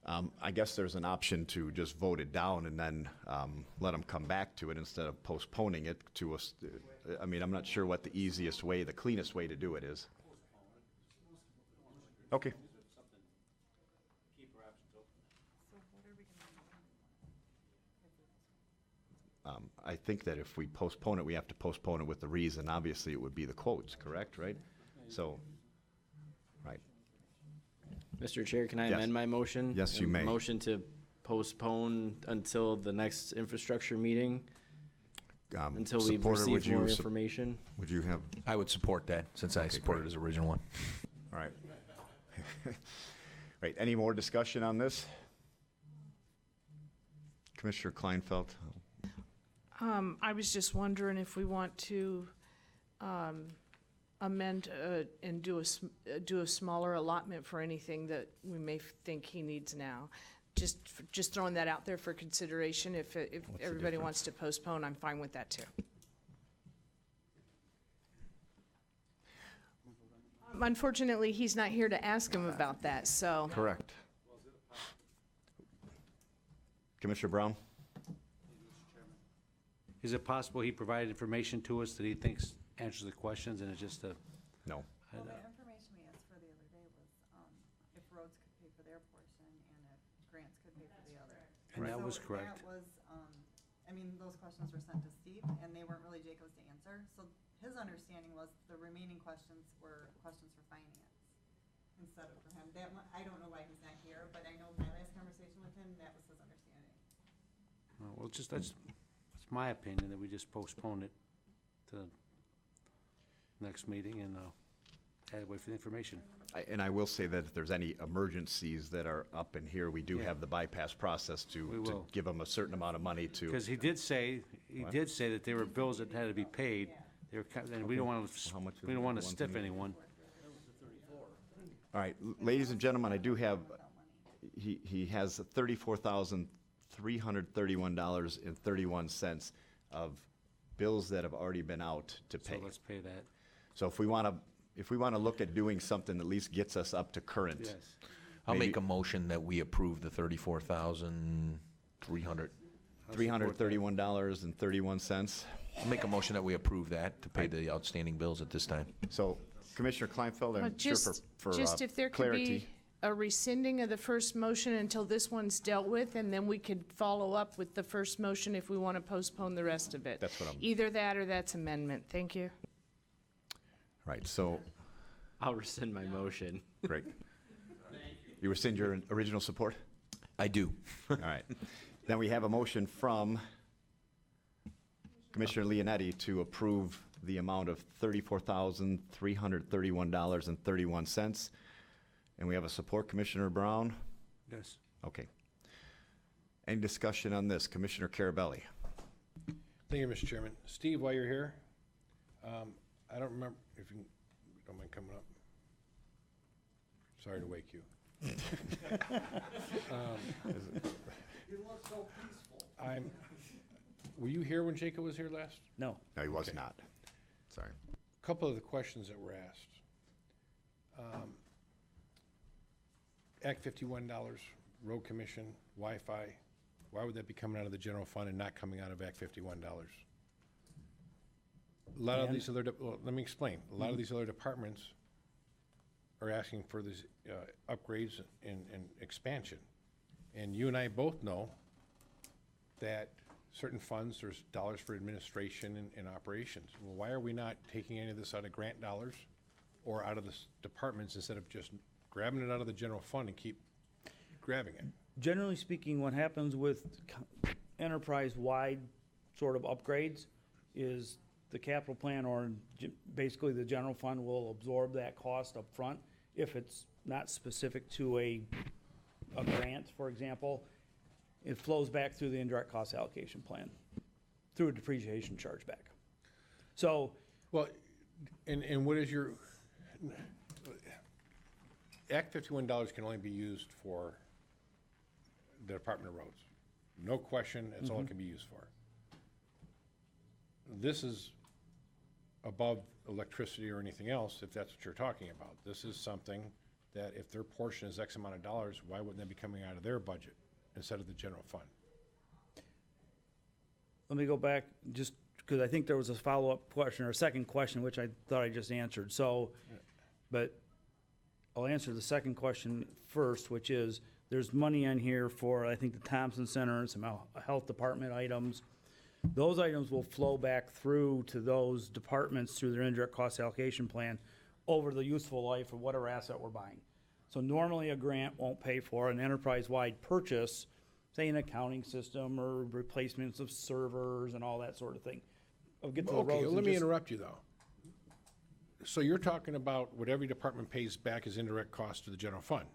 Speaker 14: I,
Speaker 1: I guess there's an option to just vote it down and then let them come back to it instead of postponing it to us. I mean, I'm not sure what the easiest way, the cleanest way to do it is. Okay. I think that if we postpone it, we have to postpone it with the reason. Obviously, it would be the quotes, correct, right? So, right.
Speaker 14: Mr. Chair, can I
Speaker 1: Yes.
Speaker 14: amend my motion?
Speaker 1: Yes, you
Speaker 14: A
Speaker 1: may.
Speaker 14: Motion to postpone until the next infrastructure meeting? Until we
Speaker 1: support it, would
Speaker 14: receive more
Speaker 1: you
Speaker 14: information.
Speaker 1: Would you have,
Speaker 14: I would support that, since I supported his original one.
Speaker 1: all right. Right, any more discussion on this? Commissioner Kleinfeld?
Speaker 12: I was just wondering if we want to amend and do a smaller allotment for anything that we may think he needs now. Just throwing that out there for consideration. If everybody wants to postpone, I'm fine with that too. Unfortunately, he's not here to ask him about that, so.
Speaker 1: Correct. Commissioner Brown?
Speaker 9: Is it possible he provided information to us that he thinks answers the questions and it's just a?
Speaker 1: No.
Speaker 15: Well, the information we asked for the other day was if roads could pay for their portion and if grants could pay for the other.
Speaker 9: And that was correct.
Speaker 15: That was, I mean, those questions were sent to Steve, and they weren't really Jacob's to answer. So his understanding was the remaining questions were questions for finance instead of for him. That one, I don't know why he's not here, but I know my last conversation with him, that was his understanding.
Speaker 9: Well, that's my opinion, that we just postpone it to the next meeting and wait for the information.
Speaker 1: And I will say that if there's any emergencies that are up in here, we do have the bypass process to give them a certain amount of money to.
Speaker 9: Because he did say that there were bills that had to be paid. They were, and we don't want to stiff anyone.
Speaker 1: All right, ladies and gentlemen, I do have, he has $34,331.31 of bills that have already been out to pay.
Speaker 9: So let's pay that.
Speaker 1: So if we want to look at doing something that at least gets us up to current.
Speaker 9: Yes.
Speaker 14: I'll make a motion that we approve the
Speaker 1: $331.31.
Speaker 14: I'll make a motion that we approve that to pay the outstanding bills at this time.
Speaker 1: So Commissioner Kleinfeld, I'm sure for
Speaker 12: Just if there could
Speaker 1: clarity.
Speaker 12: be a rescinding of the first motion until this one's dealt with, and then we could follow up with the first motion if we want to postpone the rest of it.
Speaker 1: That's what I'm.
Speaker 12: Either that or that's amendment. Thank you.
Speaker 1: Right, so,
Speaker 14: I'll rescind my motion.
Speaker 1: great. You rescind your original support?
Speaker 14: I do.
Speaker 1: All right. Then we have a motion from Commissioner Leonetti to approve the amount of $34,331.31. And we have a support, Commissioner Brown?
Speaker 9: Yes.
Speaker 1: Okay. Any discussion on this? Commissioner Carabelli?
Speaker 16: Thank you, Mr. Chairman. Steve, while you're here, I don't remember if you don't mind coming up. Sorry to wake you.
Speaker 17: You look so peaceful.
Speaker 16: Were you here when Jacob was here last?
Speaker 13: No.
Speaker 1: No, he was not. Sorry.
Speaker 16: A couple of the questions that were asked. Act $51, road commission, Wi-Fi. Why would that be coming out of the general fund and not coming out of Act $51? A lot of these other, well, let me explain. A lot of these other departments are asking for these upgrades and expansion. And you and I both know that certain funds, there's dollars for administration and operations. Well, why are we not taking any of this out of grant dollars or out of the departments instead of just grabbing it out of the general fund and keep grabbing it?
Speaker 13: Generally speaking, what happens with enterprise-wide sort of upgrades is the capital plan or basically the general fund will absorb that cost up front if it's not specific to a grant, for example. It flows back through the indirect cost allocation plan through a depreciation chargeback. So,
Speaker 16: well, and what is your Act $51 can only be used for the Department of Roads. No question, that's all it can be used for. This is above electricity or anything else, if that's what you're talking about. This is something that if their portion is X amount of dollars, why wouldn't that be coming out of their budget instead of the general fund?
Speaker 13: let me go back just because I think there was a follow-up question or a second question, which I thought I just answered. So, but I'll answer the second question first, which is there's money in here for, I think, the Thompson Center and some health department items. Those items will flow back through to those departments through their indirect cost allocation plan over the useful life of whatever asset we're buying. So normally a grant won't pay for an enterprise-wide purchase, say an accounting system or replacements of servers and all that sort of thing. get to the roads.
Speaker 16: Okay,
Speaker 13: and
Speaker 16: let me
Speaker 13: just-
Speaker 16: interrupt you, though. So you're talking about what every department pays back as indirect costs to the general fund.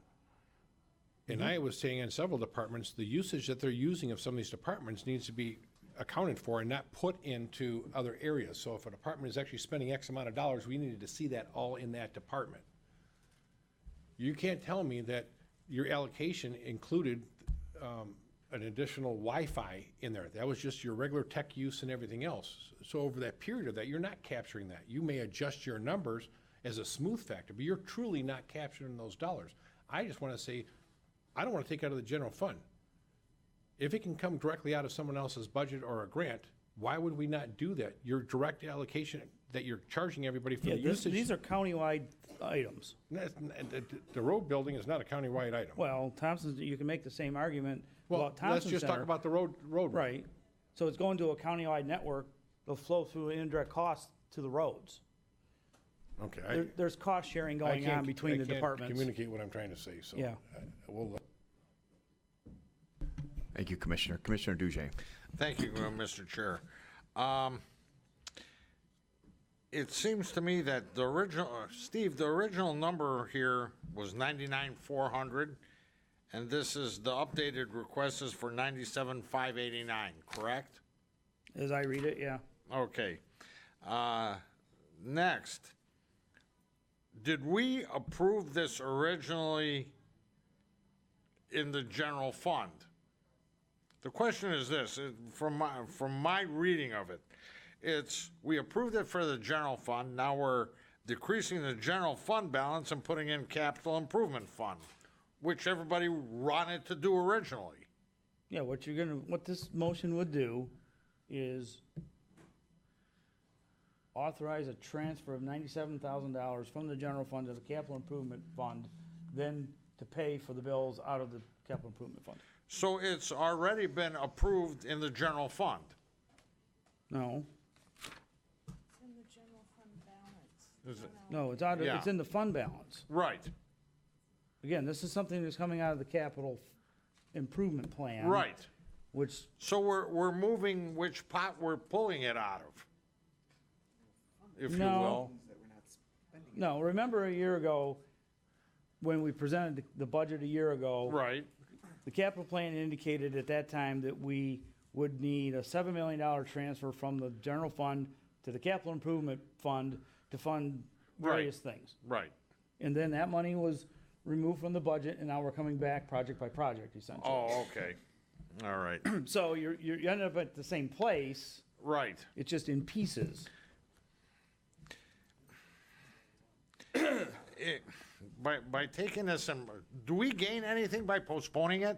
Speaker 16: And I was saying in several departments, the usage that they're using of some of these departments needs to be accounted for and not put into other areas. So if a department is actually spending X amount of dollars, we needed to see that all in that department. You can't tell me that your allocation included an additional Wi-Fi in there. That was just your regular tech use and everything else. So over that period of that, you're not capturing that. You may adjust your numbers as a smooth factor, but you're truly not capturing those dollars. I just want to say, I don't want to take it out of the general fund. If it can come directly out of someone else's budget or a grant, why would we not do that? Your direct allocation that you're charging everybody for
Speaker 13: Yeah,
Speaker 16: the usage.
Speaker 13: these are countywide items.
Speaker 16: The road building is not a countywide item.
Speaker 13: Well, Thompson's, you can make the same argument
Speaker 16: Well,
Speaker 13: about Thompson
Speaker 16: let's just talk
Speaker 13: Center.
Speaker 16: about the road.
Speaker 13: Right. So it's going to a countywide network. They'll flow through indirect costs to the roads.
Speaker 16: Okay.
Speaker 13: There's cost sharing going on between the departments.
Speaker 16: I can't communicate what I'm trying to say, so.
Speaker 13: Yeah.
Speaker 16: We'll.
Speaker 1: Thank you, Commissioner. Commissioner Dujay.
Speaker 17: Thank you, Mr. Chair. It seems to me that the original, Steve, the original number here was 99,400, and this is, the updated request is for 97,589, correct?
Speaker 13: As I read it, yeah.
Speaker 17: Okay. Next, did we approve this originally in the general fund? The question is this, from my reading of it, it's, we approved it for the general fund, now we're decreasing the general fund balance and putting in capital improvement fund, which everybody wanted to do originally.
Speaker 13: Yeah, what this motion would do is authorize a transfer of $97,000 from the general fund to the capital improvement fund, then to pay for the bills out of the capital improvement fund.
Speaker 17: So it's already been approved in the general fund?
Speaker 13: No.
Speaker 12: It's in the general fund balance.
Speaker 17: Is it?
Speaker 13: No, it's out of,
Speaker 17: Yeah.
Speaker 13: it's in the fund balance.
Speaker 17: Right,
Speaker 13: Again, this is something that's coming out of the capital improvement plan.
Speaker 17: right.
Speaker 13: Which,
Speaker 17: So we're moving which pot we're pulling it out of, if you
Speaker 13: No.
Speaker 17: will.
Speaker 13: no, remember a year ago, when we presented the budget a year ago.
Speaker 17: Right,
Speaker 13: The capital plan indicated at that time that we would need a $7 million transfer from the general fund to the capital improvement fund to fund various things.
Speaker 17: right.
Speaker 13: And then that money was removed from the budget, and now we're coming back project by project, essentially.
Speaker 17: Oh, okay. All right.
Speaker 13: So you end up at the same place,
Speaker 17: Right.
Speaker 13: it's just in pieces.
Speaker 17: By taking this, and do we gain anything by postponing it?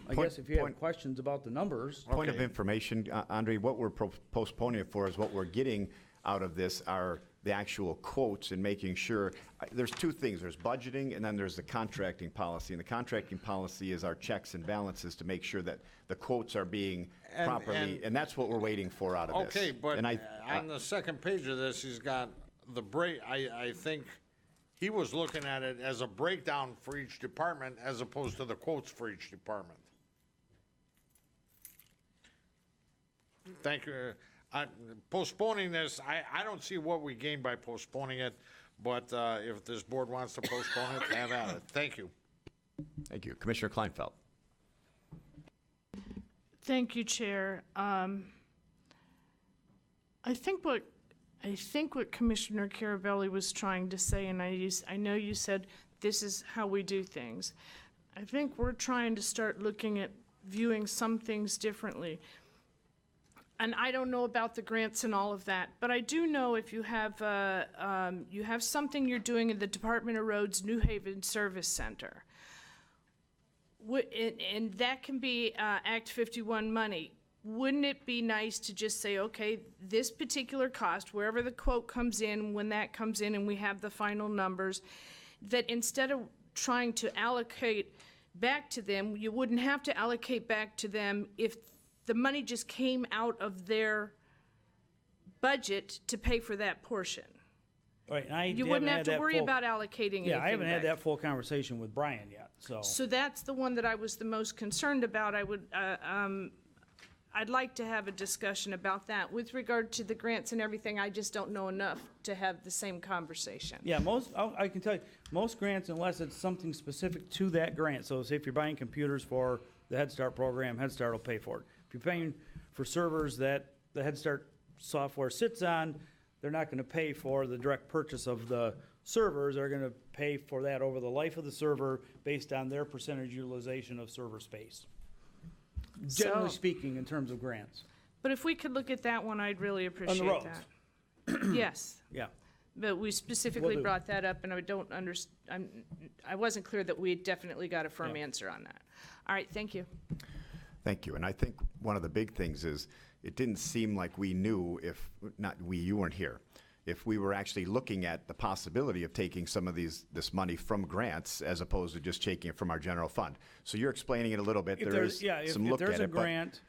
Speaker 13: I
Speaker 1: Point-
Speaker 13: guess if you have
Speaker 1: point-
Speaker 13: questions about the numbers.
Speaker 1: Point of
Speaker 17: Okay.
Speaker 1: information, Andre, what we're postponing it for is what we're getting out of this are the actual quotes and making sure, there's two things, there's budgeting and then there's the contracting policy. And the contracting policy is our checks and balances to make sure that the quotes are being properly, and that's what we're waiting for out of this.
Speaker 17: Okay, but
Speaker 1: And
Speaker 17: on the second page of this, he's got the break, I think he was looking at it as a breakdown for each department as opposed to the quotes for each department. Thank you. Postponing this, I don't see what we gain by postponing it, but if this board wants to postpone it, have at it. Thank you.
Speaker 1: Thank you. Commissioner Kleinfeld.
Speaker 12: Thank you, Chair. I think what Commissioner Carabelli was trying to say, and I know you said this is how we do things. I think we're trying to start looking at viewing some things differently. And I don't know about the grants and all of that, but I do know if you have something you're doing in the Department of Roads New Haven Service Center, and that can be Act 51 money. Wouldn't it be nice to just say, okay, this particular cost, wherever the quote comes in, when that comes in and we have the final numbers, that instead of trying to allocate back to them, you wouldn't have to allocate back to them if the money just came out of their budget to pay for that portion.
Speaker 13: Right, and I
Speaker 12: You
Speaker 13: haven't
Speaker 12: wouldn't have
Speaker 13: had
Speaker 12: to
Speaker 13: that
Speaker 12: worry
Speaker 13: full-
Speaker 12: about allocating anything
Speaker 13: Yeah, I haven't had
Speaker 12: back.
Speaker 13: that full conversation with Brian yet, so.
Speaker 12: So that's the one that I was the most concerned about. I would, I'd like to have a discussion about that. With regard to the grants and everything, I just don't know enough to have the same conversation.
Speaker 13: Yeah, I can tell you, most grants, unless it's something specific to that grant, so say if you're buying computers for the Head Start program, Head Start will pay for it. If you're paying for servers that the Head Start software sits on, they're not gonna pay for the direct purchase of the servers, they're gonna pay for that over the life of the server based on their percentage utilization of server space. Generally
Speaker 12: So-
Speaker 13: speaking, in terms of grants.
Speaker 12: But if we could look at that one, I'd really appreciate
Speaker 13: roads.
Speaker 12: that. Yes,
Speaker 13: Yeah.
Speaker 12: but we specifically
Speaker 13: do.
Speaker 12: brought that up, and I don't I wasn't clear that we had definitely got a firm
Speaker 13: Yeah.
Speaker 12: answer on that. All right, thank you.
Speaker 1: Thank you. And I think one of the big things is it didn't seem like we knew if, not we, you weren't here, if we were actually looking at the possibility of taking some of this money from grants as opposed to just taking it from our general fund. So you're explaining it a little bit.
Speaker 13: If
Speaker 1: There
Speaker 13: there's,
Speaker 1: is
Speaker 13: yeah,
Speaker 1: some
Speaker 13: if
Speaker 1: look
Speaker 13: there's
Speaker 1: at
Speaker 13: a
Speaker 1: it, but
Speaker 13: grant,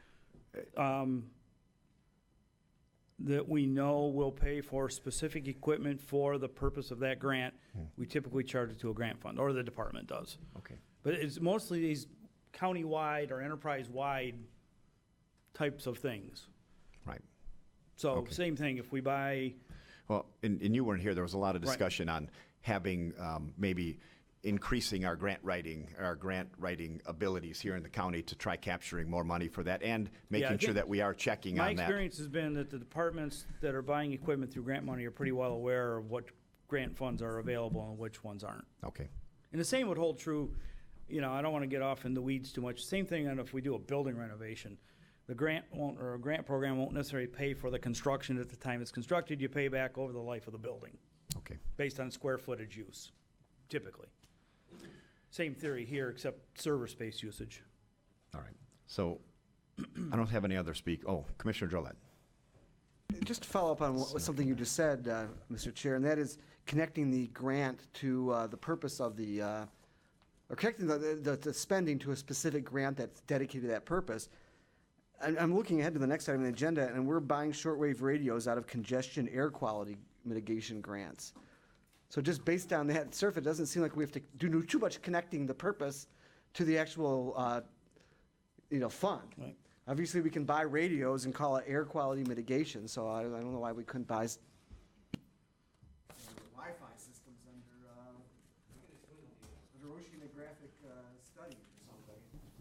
Speaker 13: that we know will pay for specific equipment for the purpose of that grant, we typically charge it to a grant fund, or the department does.
Speaker 1: Okay.
Speaker 13: But it's mostly these county-wide or enterprise-wide types of things.
Speaker 1: Right.
Speaker 13: So,
Speaker 1: Okay.
Speaker 13: same thing, if we buy,
Speaker 1: Well, and you weren't here, there was a lot of
Speaker 13: Right.
Speaker 1: discussion on having, maybe increasing our grant writing abilities here in the county to try capturing more money for that and
Speaker 13: I
Speaker 1: making sure
Speaker 13: think
Speaker 1: that we are checking
Speaker 13: my
Speaker 1: on that.
Speaker 13: experience has been that the departments that are buying equipment through grant money are pretty well aware of what grant funds are available and which ones aren't.
Speaker 1: Okay.
Speaker 13: And the same would hold true, I don't want to get off in the weeds too much. Same thing on if we do a building renovation. The grant won't, or a grant program won't necessarily pay for the construction at the time it's constructed. You pay back over the life of the building.
Speaker 1: Okay.
Speaker 13: Based on square footage use, typically. Same theory here, except server space usage.
Speaker 1: All right. So I don't have any other Commissioner Drollet.
Speaker 10: Just to follow up on something you just said, Mr. Chair, and that is connecting the grant to the purpose of or connecting the spending to a specific grant that's dedicated to that purpose. I'm looking ahead to the next item on the agenda, and we're buying shortwave radios out of congestion air quality mitigation grants. So just based on that surf, it doesn't seem like we have to do too much connecting the purpose to the actual, fund.
Speaker 13: Right.
Speaker 10: Obviously, we can buy radios and call it air quality mitigation, so I don't know why we couldn't buy Wi-Fi systems under oceanographic study or something.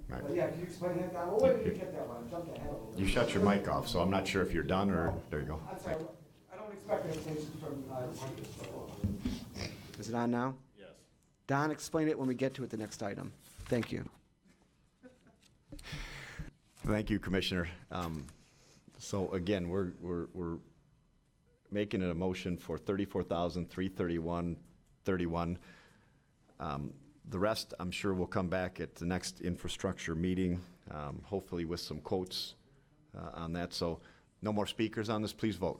Speaker 1: Right.
Speaker 10: But yeah, can you explain that, Don? Well, wait, you get that one, I jumped ahead a little bit.
Speaker 1: You shut your mic off, so I'm not sure if you're done or, there you go.
Speaker 10: I'm sorry, I don't expect anything from, Is it on now? Yes. Don, explain it when we get to it, the next item. Thank you.
Speaker 1: Thank you, Commissioner. So again, we're making a motion for $34,331.31. The rest, I'm sure, will come back at the next infrastructure meeting, hopefully with some quotes on that. So no more speakers on this, please vote.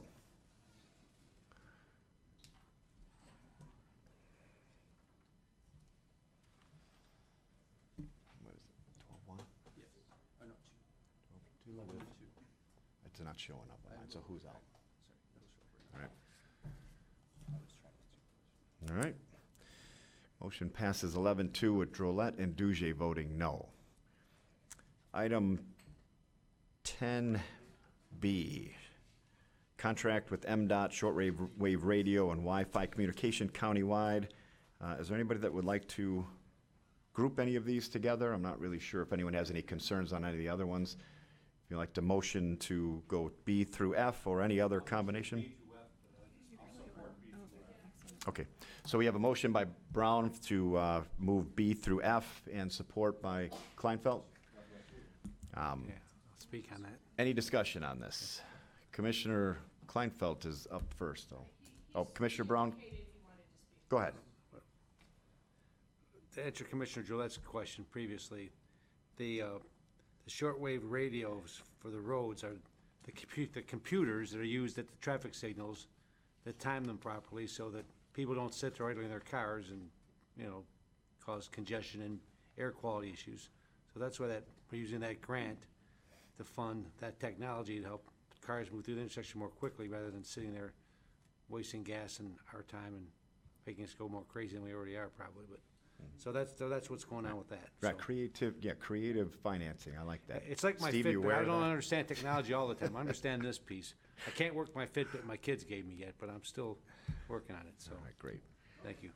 Speaker 1: What is it, 12-1? It's not showing up on mine, so who's out? All right. All right. Motion passes 11-2 with Drolet and Douget voting no. Item 10B, contract with MDOT shortwave radio and Wi-Fi communication countywide. Is there anybody that would like to group any of these together? I'm not really sure if anyone has any concerns on any of the other ones. If you'd like to motion to go B through F or any other combination? Okay, so we have a motion by Brown to move B through F and support by Kleinfeld.
Speaker 9: I'll speak on that.
Speaker 1: Any discussion on this? Commissioner Kleinfeld is up first, though. Oh, Commissioner Brown? Go ahead.
Speaker 9: To answer Commissioner Gillette's question previously, the shortwave radios for the roads are the computers that are used at the traffic signals that time them properly so that people don't sit there idling their cars and, cause congestion and air quality issues. So that's why we're using that grant to fund that technology to help cars move through the intersection more quickly rather than sitting there wasting gas and our time and making us go more crazy than we already are probably. But So that's what's going on with that.
Speaker 1: Right,
Speaker 9: So.
Speaker 1: creative financing, I like that.
Speaker 9: It's like my
Speaker 1: Steve, you
Speaker 9: Fitbit.
Speaker 1: aware
Speaker 9: I
Speaker 1: of
Speaker 9: don't
Speaker 1: that?
Speaker 9: understand technology all the time. I understand this piece. I can't work my Fitbit my kids gave me yet, but I'm still working on it, so.
Speaker 1: All right, great.
Speaker 9: Thank you.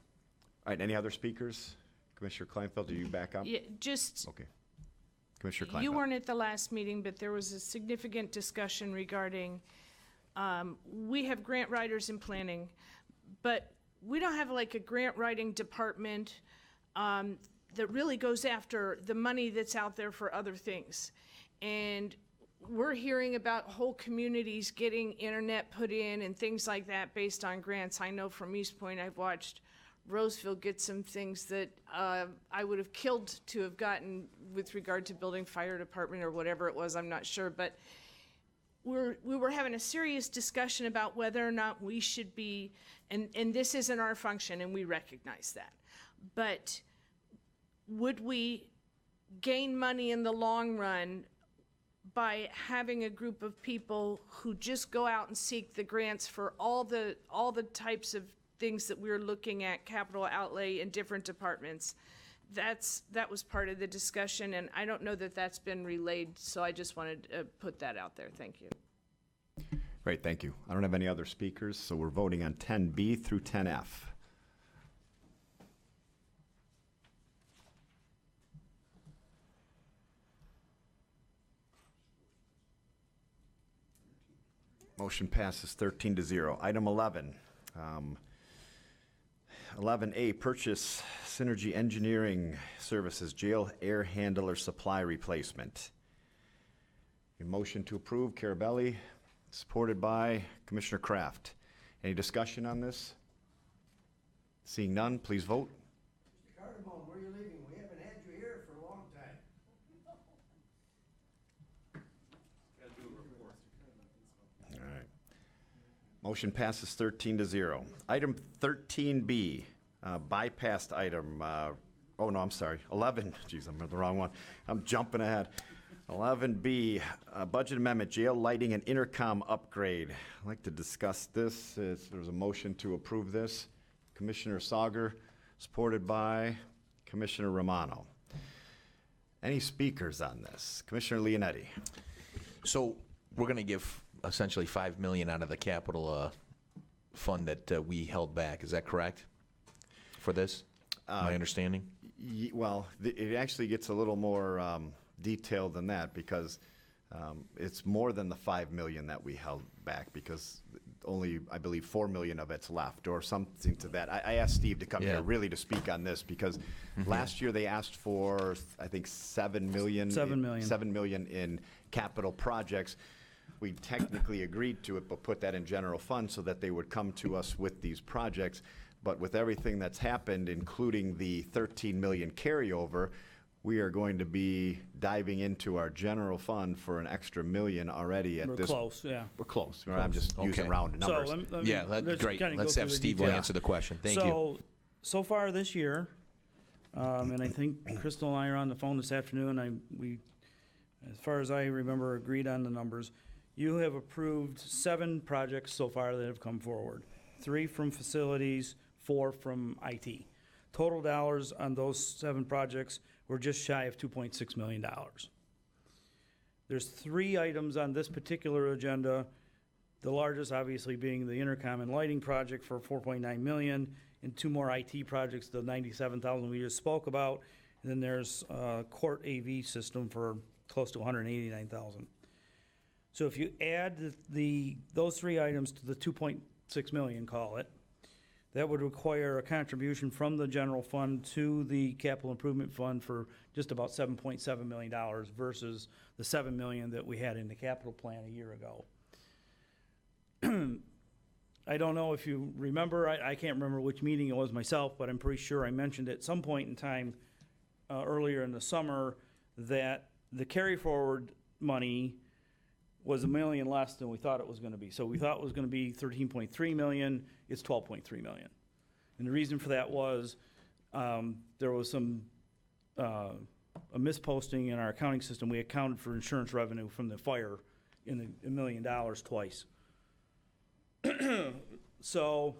Speaker 1: All right, any other speakers? Commissioner Kleinfeld, are you back up?
Speaker 12: Yeah, just,
Speaker 1: Okay. Commissioner Kleinfeld.
Speaker 12: you weren't at the last meeting, but there was a significant discussion regarding, we have grant writers in planning, but we don't have like a grant writing department that really goes after the money that's out there for other things. And we're hearing about whole communities getting internet put in and things like that based on grants. I know from East Point, I've watched Roseville get some things that I would have killed to have gotten with regard to building fire department or whatever it was, I'm not sure. But we were having a serious discussion about whether or not we should be, and this isn't our function, and we recognize that. But would we gain money in the long run by having a group of people who just go out and seek the grants for all the types of things that we're looking at, capital outlay in different departments? That was part of the discussion, and I don't know that that's been relayed, so I just wanted to put that out there. Thank you.
Speaker 1: Great, thank you. I don't have any other speakers, so we're voting on 10B through 10F. Motion passes 13-0. Item 11. 11A, purchase Synergy Engineering Services jail air handler supply replacement. A motion to approve, Carabelli, supported by Commissioner Kraft. Any discussion on this? Seeing none, please vote.
Speaker 18: Mr. Cardamone, where are you leaving? We haven't had you here for a long time.
Speaker 1: All right. Motion passes 13-0. Item 13B, bypassed item, oh no, I'm sorry, 11, geez, I'm on the wrong one. I'm jumping ahead. 11B, budget amendment, jail lighting and intercom upgrade. I'd like to discuss this. There's a motion to approve this. Commissioner Sauger, supported by Commissioner Romano. Any speakers on this? Commissioner Leonetti.
Speaker 14: So we're going to give essentially $5 million out of the capital fund that we held back. Is that correct? For this, my understanding?
Speaker 1: Well, it actually gets a little more detailed than that, because it's more than the $5 million that we held back, because only, I believe, $4 million of it's left, or something to that. I asked Steve to come here really to speak on this, because last year they asked for, I think, $7 million. $7 million in capital projects. We technically agreed to it, but put that in general fund so that they would come to us with these projects. But with everything that's happened, including the $13 million carryover, we are going to be diving into our general fund for an extra $1 million already at this.
Speaker 13: We're close, yeah.
Speaker 1: We're close. I'm just using
Speaker 14: Okay.
Speaker 1: round numbers.
Speaker 13: So,
Speaker 14: Yeah, that'd be great.
Speaker 13: kinda
Speaker 14: Let's
Speaker 13: go
Speaker 14: have
Speaker 13: through the
Speaker 14: Steve
Speaker 13: details.
Speaker 14: answer the question. Thank you.
Speaker 13: So far this year, and I think Crystal and I are on the phone this afternoon, we, as far as I remember, agreed on the numbers. You have approved 7 projects so far that have come forward. 3 from facilities, 4 from IT. Total dollars on those 7 projects were just shy of $2.6 million. There's 3 items on this particular agenda, the largest obviously being the intercom and lighting project for $4.9 million, and 2 more IT projects, the $97,000 we just spoke about, and then there's a court AV system for close to $189,000. So if you add those 3 items to the $2.6 million, call it, that would require a contribution from the general fund to the capital improvement fund for just about $7.7 million versus the $7 million that we had in the capital plan a year ago. I don't know if you remember, I can't remember which meeting it was myself, but I'm pretty sure I mentioned at some point in time earlier in the summer that the carry forward money was $1 million less than we thought it was going to be. So we thought it was going to be $13.3 million. It's $12.3 million. And the reason for that was there was some a misposting in our accounting system. We accounted for insurance revenue from the fire in the $1 million twice. So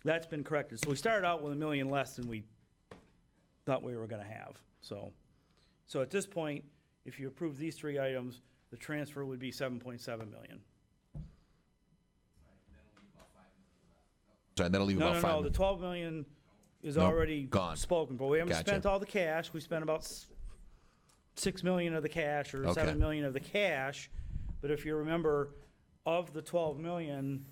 Speaker 13: that's been corrected. So we started out with $1 million less than we thought we were gonna have. So at this point, if you approve these three items, the transfer would be 7.7 million.
Speaker 14: Sorry, that'll leave about 5
Speaker 13: No, the
Speaker 14: million.
Speaker 13: 12 million is
Speaker 14: Nope,
Speaker 13: already
Speaker 14: gone.
Speaker 13: spoken for. We haven't
Speaker 14: Gotcha.
Speaker 13: spent all the cash. We spent about 6 million of the cash, or
Speaker 14: Okay.
Speaker 13: 7 million of the cash. But if you remember, of the 12 million,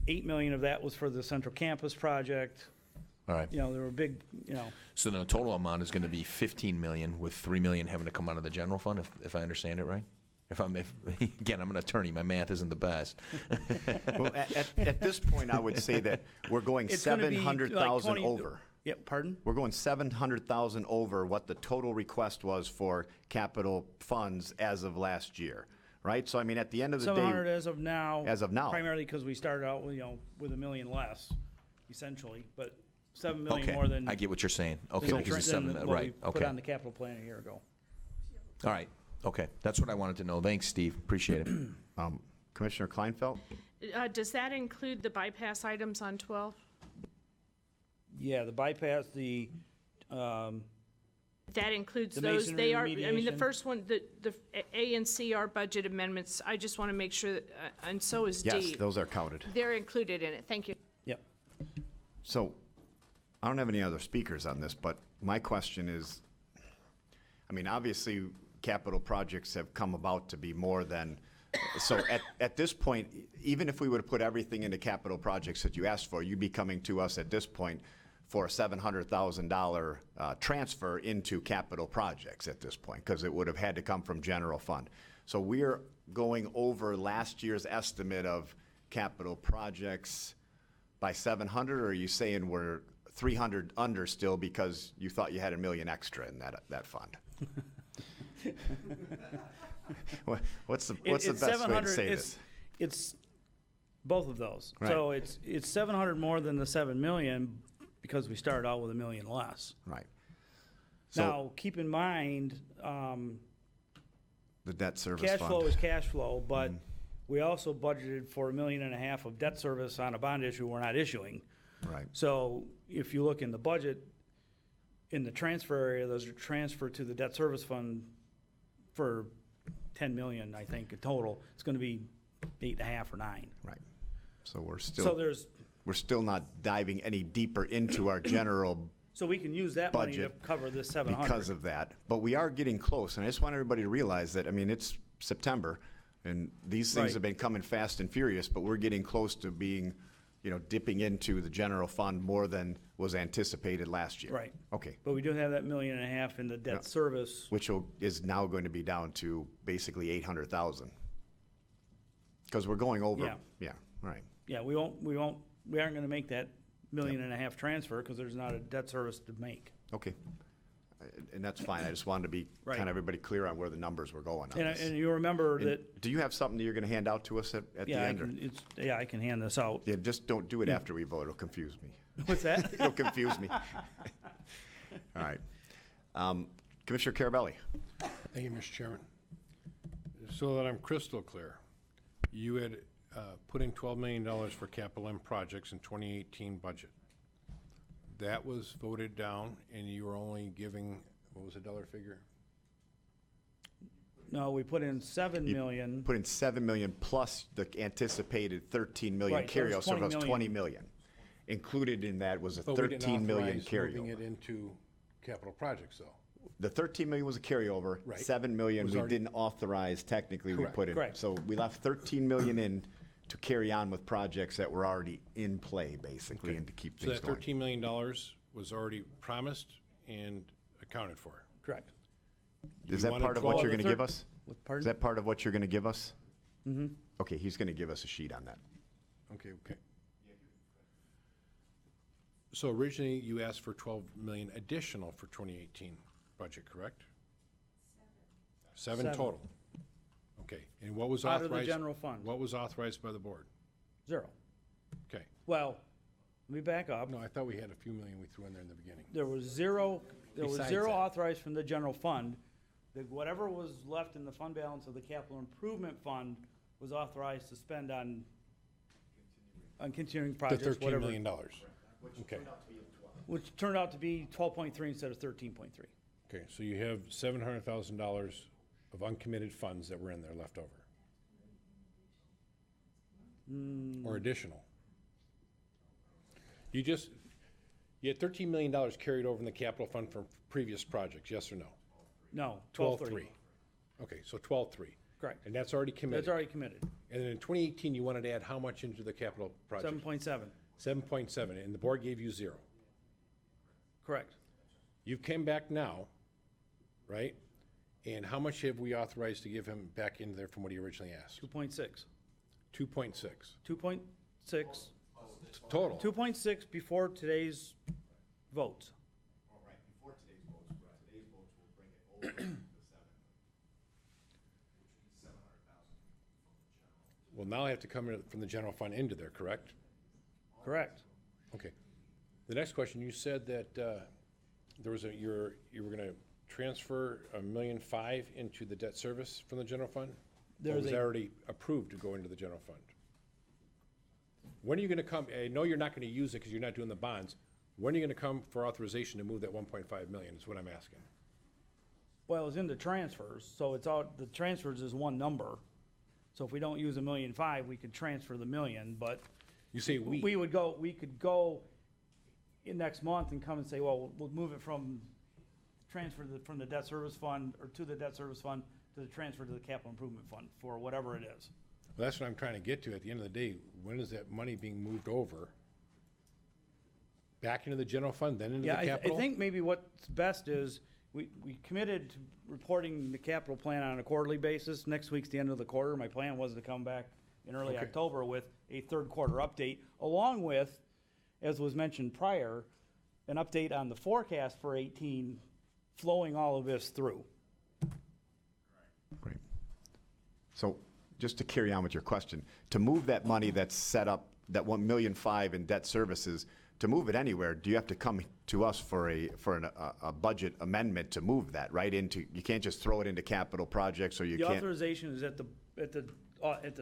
Speaker 13: 8 million of that was for the central campus project.
Speaker 14: All right.
Speaker 13: You know, there were big, you know,
Speaker 14: So the total amount is going to be 15 million, with 3 million having to come out of the general fund, if I understand it right? Again, I'm an attorney, my math isn't the best.
Speaker 1: Well, at this point, I would say that we're going
Speaker 13: It's gonna be like
Speaker 1: 700,000
Speaker 13: 20
Speaker 1: over.
Speaker 13: Yeah, pardon?
Speaker 1: We're going 700,000 over what the total request was for capital funds as of last year, right? So I mean, at the end of the
Speaker 13: 700
Speaker 1: day,
Speaker 13: as of now.
Speaker 1: As of now.
Speaker 13: Primarily because we started out with, with $1 million less, essentially, but 7 million
Speaker 14: Okay,
Speaker 13: more than.
Speaker 14: I get what you're saying. Okay,
Speaker 13: than
Speaker 14: because it's
Speaker 13: than
Speaker 14: 7,
Speaker 13: what
Speaker 14: right,
Speaker 13: we
Speaker 14: okay.
Speaker 13: put on the capital plan a year ago.
Speaker 14: All right, okay, that's what I wanted to know. Thanks, Steve, appreciate it.
Speaker 1: Commissioner Kleinfeld?
Speaker 12: Does that include the bypass items on 12?
Speaker 13: Yeah, the bypass,
Speaker 12: That includes
Speaker 13: The
Speaker 12: those,
Speaker 13: masonry
Speaker 12: they are, I mean, the
Speaker 13: remediation.
Speaker 12: first one, the A and C are budget amendments. I just want to make sure, that, and so is D.
Speaker 1: Yes, those are counted.
Speaker 12: They're included in it. Thank you.
Speaker 13: Yep.
Speaker 1: So, I don't have any other speakers on this, but my question is, I mean, obviously, capital projects have come about to be more than, so at this point, even if we would have put everything into capital projects that you asked for, you'd be coming to us at this point for a $700,000 transfer into capital projects at this point, because it would have had to come from general fund. So we're going over last year's estimate of capital projects by 700, or are you saying we're 300 under still because you thought you had $1 million extra in that fund? What's the
Speaker 13: It's
Speaker 1: best way to
Speaker 13: 700
Speaker 1: say this?
Speaker 13: It's both of those.
Speaker 1: Right.
Speaker 13: So it's 700 more than the 7 million because we started out with $1 million less.
Speaker 1: Right. So
Speaker 13: Now, keep in mind,
Speaker 1: the debt service
Speaker 13: cash
Speaker 1: fund.
Speaker 13: flow is cash flow, but we also budgeted for $1.5 million of debt service on a bond issue we're not issuing.
Speaker 1: Right.
Speaker 13: So if you look in the budget, in the transfer area, those are transferred to the debt service fund for 10 million, I think, in total. It's gonna be 8.5 or 9.
Speaker 1: Right. So we're still.
Speaker 13: So there's,
Speaker 1: We're still not diving any deeper into our general
Speaker 13: so we can use that money to
Speaker 1: budget
Speaker 13: cover this 700.
Speaker 1: because of that. But we are getting close, and I just want everybody to realize that, I mean, it's September, and these things
Speaker 13: Right.
Speaker 1: have been coming fast and furious, but we're getting close to being, dipping into the general fund more than was anticipated last year.
Speaker 13: Right.
Speaker 1: Okay.
Speaker 13: But we do have that $1.5 million in the debt
Speaker 1: Yeah.
Speaker 13: service.
Speaker 1: Which is now going to be down to basically 800,000. Because we're going over.
Speaker 13: Yeah.
Speaker 1: Yeah, right.
Speaker 13: Yeah, we aren't gonna make that $1.5 million transfer because there's not a debt service to make.
Speaker 1: Okay. And that's fine. I just wanted to be
Speaker 13: Right.
Speaker 1: kind of everybody clear on where the numbers were going on
Speaker 13: And,
Speaker 1: this.
Speaker 13: and you remember
Speaker 1: And
Speaker 13: that,
Speaker 1: do you have something that you're going to hand out to us at the
Speaker 13: yeah,
Speaker 1: end?
Speaker 13: I can hand this out.
Speaker 1: Yeah, just don't do it after we vote. It'll confuse me.
Speaker 13: What's that?
Speaker 1: It'll confuse me. All right. Commissioner Carabelli.
Speaker 16: Thank you, Mr. Chairman. So that I'm crystal clear, you had put in $12 million for capital M projects in 2018 budget. That was voted down, and you were only giving, what was the dollar figure?
Speaker 13: No, we put in 7 million.
Speaker 1: Put in 7 million plus the anticipated 13 million
Speaker 13: Right, there was
Speaker 1: carryover, so that was
Speaker 13: 20
Speaker 1: 20 million. Included in that was a
Speaker 16: But we didn't
Speaker 1: 13 million
Speaker 16: authorize moving
Speaker 1: carryover.
Speaker 16: it into capital projects, though.
Speaker 1: The 13 million was a carryover.
Speaker 16: Right.
Speaker 1: 7 million
Speaker 16: Was
Speaker 1: we
Speaker 16: already-
Speaker 1: didn't authorize technically, we
Speaker 16: Correct.
Speaker 1: put in.
Speaker 13: Correct.
Speaker 1: So we left 13 million in to carry on with projects that were already in play, basically, and to keep
Speaker 16: So
Speaker 1: things
Speaker 16: that
Speaker 1: going.
Speaker 16: $13 million was already promised and accounted for.
Speaker 13: Correct.
Speaker 1: Is
Speaker 16: You
Speaker 1: that
Speaker 16: wanted
Speaker 1: part of what
Speaker 16: 12
Speaker 1: you're
Speaker 13: the
Speaker 1: going to give
Speaker 13: thir-
Speaker 1: us?
Speaker 13: Pardon?
Speaker 1: Is that part of what you're going to give us?
Speaker 13: Mm-hmm.
Speaker 1: Okay, he's going to give us a sheet on that.
Speaker 16: Okay. So originally, you asked for 12 million additional for 2018 budget, correct? 7 total. Okay, and what was
Speaker 13: Out
Speaker 16: authorized?
Speaker 13: of the general fund.
Speaker 16: What was authorized by the board?
Speaker 13: 0.
Speaker 16: Okay.
Speaker 13: Well, let me back up.
Speaker 16: No, I thought we had a few million we threw in there in the beginning.
Speaker 13: There was 0,
Speaker 16: Besides
Speaker 13: 0
Speaker 16: that.
Speaker 13: authorized from the general fund. Whatever was left in the fund balance of the capital improvement fund was authorized to spend on continuing
Speaker 16: The
Speaker 13: projects,
Speaker 16: $13
Speaker 13: whatever.
Speaker 16: million. Okay.
Speaker 13: which turned out to be 12.3 instead of 13.3.
Speaker 16: Okay, so you have $700,000 of uncommitted funds that were in there left over. Or additional. You had $13 million carried over in the capital fund from previous projects, yes or no?
Speaker 13: No,
Speaker 16: 12.3.
Speaker 13: 12.3.
Speaker 16: Okay, so 12.3.
Speaker 13: Correct.
Speaker 16: And that's already committed?
Speaker 13: That's already committed.
Speaker 16: And then in 2018, you wanted to add how much into the capital project?
Speaker 13: 7.7.
Speaker 16: 7.7, and the board gave you 0.
Speaker 13: Correct.
Speaker 16: You've came back now, right? And how much have we authorized to give him back into there from what he originally asked?
Speaker 13: 2.6.
Speaker 16: 2.6.
Speaker 13: 2.6.
Speaker 16: Total?
Speaker 13: 2.6 before today's votes.
Speaker 1: Oh, right, before today's votes, but today's votes will bring it over the 7, which means 700,000.
Speaker 16: Well, now I have to come in from the general fund into there, correct?
Speaker 13: Correct.
Speaker 16: Okay. The next question, you said that there was you were going to transfer $1.5 million into the debt service from the general fund? Or was already approved to go into the general fund? When are you going to come? I know you're not going to use it because you're not doing the bonds. When are you going to come for authorization to move that 1.5 million is what I'm asking.
Speaker 13: Well, it's in the transfers, so it's out, the transfers is one number. So if we don't use $1.5 million, we could transfer the million, but.
Speaker 16: You say we
Speaker 13: could go in next month and come and say, well, we'll move it from from the debt service fund or to the debt service fund to the transfer to the capital improvement fund for whatever it is.
Speaker 16: Well, that's what I'm trying to get to. At the end of the day, when is that money being moved over? Back into the general fund, then into the capital?
Speaker 13: I think maybe what's best is we committed to reporting the capital plan on a quarterly basis. Next week's the end of the quarter. My plan was to come back in early October with a third quarter update, along with, as was mentioned prior, an update on the forecast for 18, flowing all of this through.
Speaker 1: Great. So just to carry on with your question, to move that money that's set up, that $1.5 million in debt services, to move it anywhere, do you have to come to us for a budget amendment to move that right into? You can't just throw it into capital projects, or you
Speaker 13: The
Speaker 1: can't.
Speaker 13: authorization is at the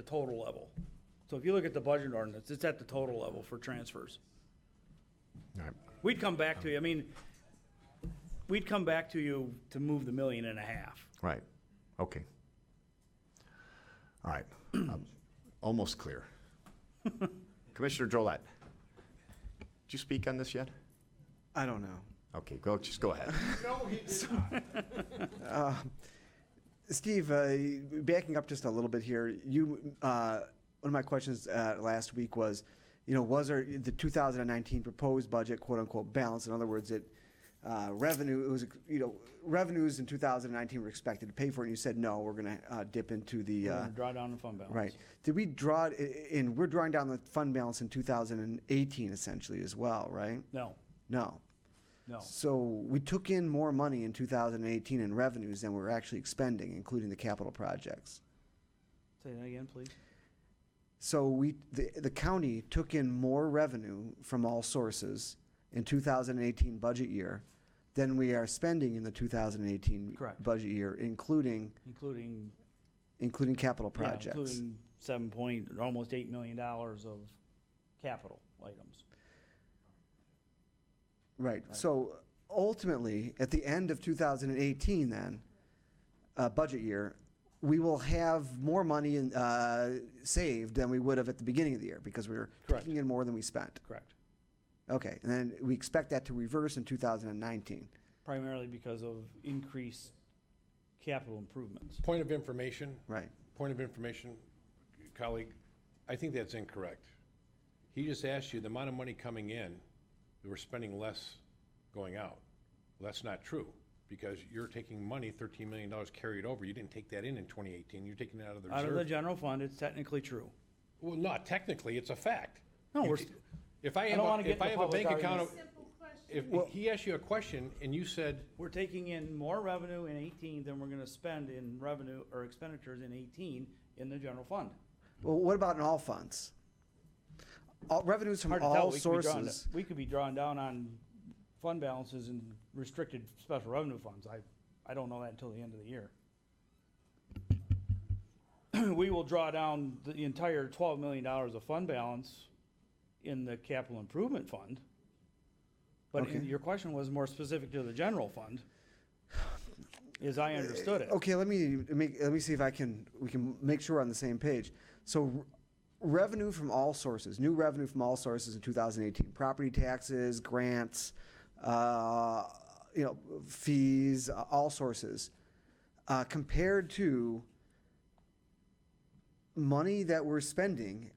Speaker 13: total level. So if you look at the budget ordinance, it's at the total level for transfers.
Speaker 1: All right.
Speaker 13: We'd come back to you. I mean, we'd come back to you to move the $1.5 million.
Speaker 1: Right. Okay. All right. Almost clear. Commissioner Drollet, did you speak on this yet?
Speaker 10: I don't know.
Speaker 1: Okay, just go ahead.
Speaker 16: No, he did not.
Speaker 10: Steve, backing up just a little bit here, one of my questions last week was, was the 2019 proposed budget quote unquote balanced? In other words, revenues in 2019 were expected to pay for it, and you said no, we're going to dip into the
Speaker 13: We're gonna draw down the fund balance.
Speaker 10: right. Did we draw it in? We're drawing down the fund balance in 2018 essentially as well, right?
Speaker 13: No.
Speaker 10: No.
Speaker 13: No.
Speaker 10: So we took in more money in 2018 in revenues than we're actually expending, including the capital projects.
Speaker 13: Say that again, please.
Speaker 10: So the county took in more revenue from all sources in 2018 budget year than we are spending in the 2018
Speaker 13: Correct.
Speaker 10: budget year, including capital projects.
Speaker 13: Yeah, including almost $8 million of capital items.
Speaker 10: Right. So ultimately, at the end of 2018 then, budget year, we will have more money saved than we would have at the beginning of the year because we were taking in more than we spent.
Speaker 13: Correct.
Speaker 10: Okay. And then we expect that to reverse in 2019.
Speaker 13: Primarily because of increased capital improvements.
Speaker 16: Point of information.
Speaker 10: Right.
Speaker 16: Point of information, colleague, I think that's incorrect. He just asked you the amount of money coming in, we're spending less going out. Well, that's not true, because you're taking money, $13 million carried over. You didn't take that in 2018. You're taking it out of the reserve.
Speaker 13: Out of the general fund, it's technically true.
Speaker 16: Well, not technically, it's a fact.
Speaker 13: No,
Speaker 16: if I have a bank account, if he asked you a question and you said,
Speaker 13: we're taking in more revenue in 18 than we're going to spend in revenue or expenditures in 18 in the general fund.
Speaker 10: Well, what about in all funds? All revenues from
Speaker 13: Hard to tell.
Speaker 10: all sources.
Speaker 13: We could be drawing down on fund balances and restricted special revenue funds. I don't know that until the end of the year. We will draw down the entire $12 million of fund balance in the capital improvement fund. But
Speaker 10: Okay.
Speaker 13: your question was more specific to the general fund, as I understood it.
Speaker 10: Okay, let me see if we can make sure we're on the same page. So revenue from all sources, new revenue from all sources in 2018, property taxes, grants, fees, all sources, compared to money that we're spending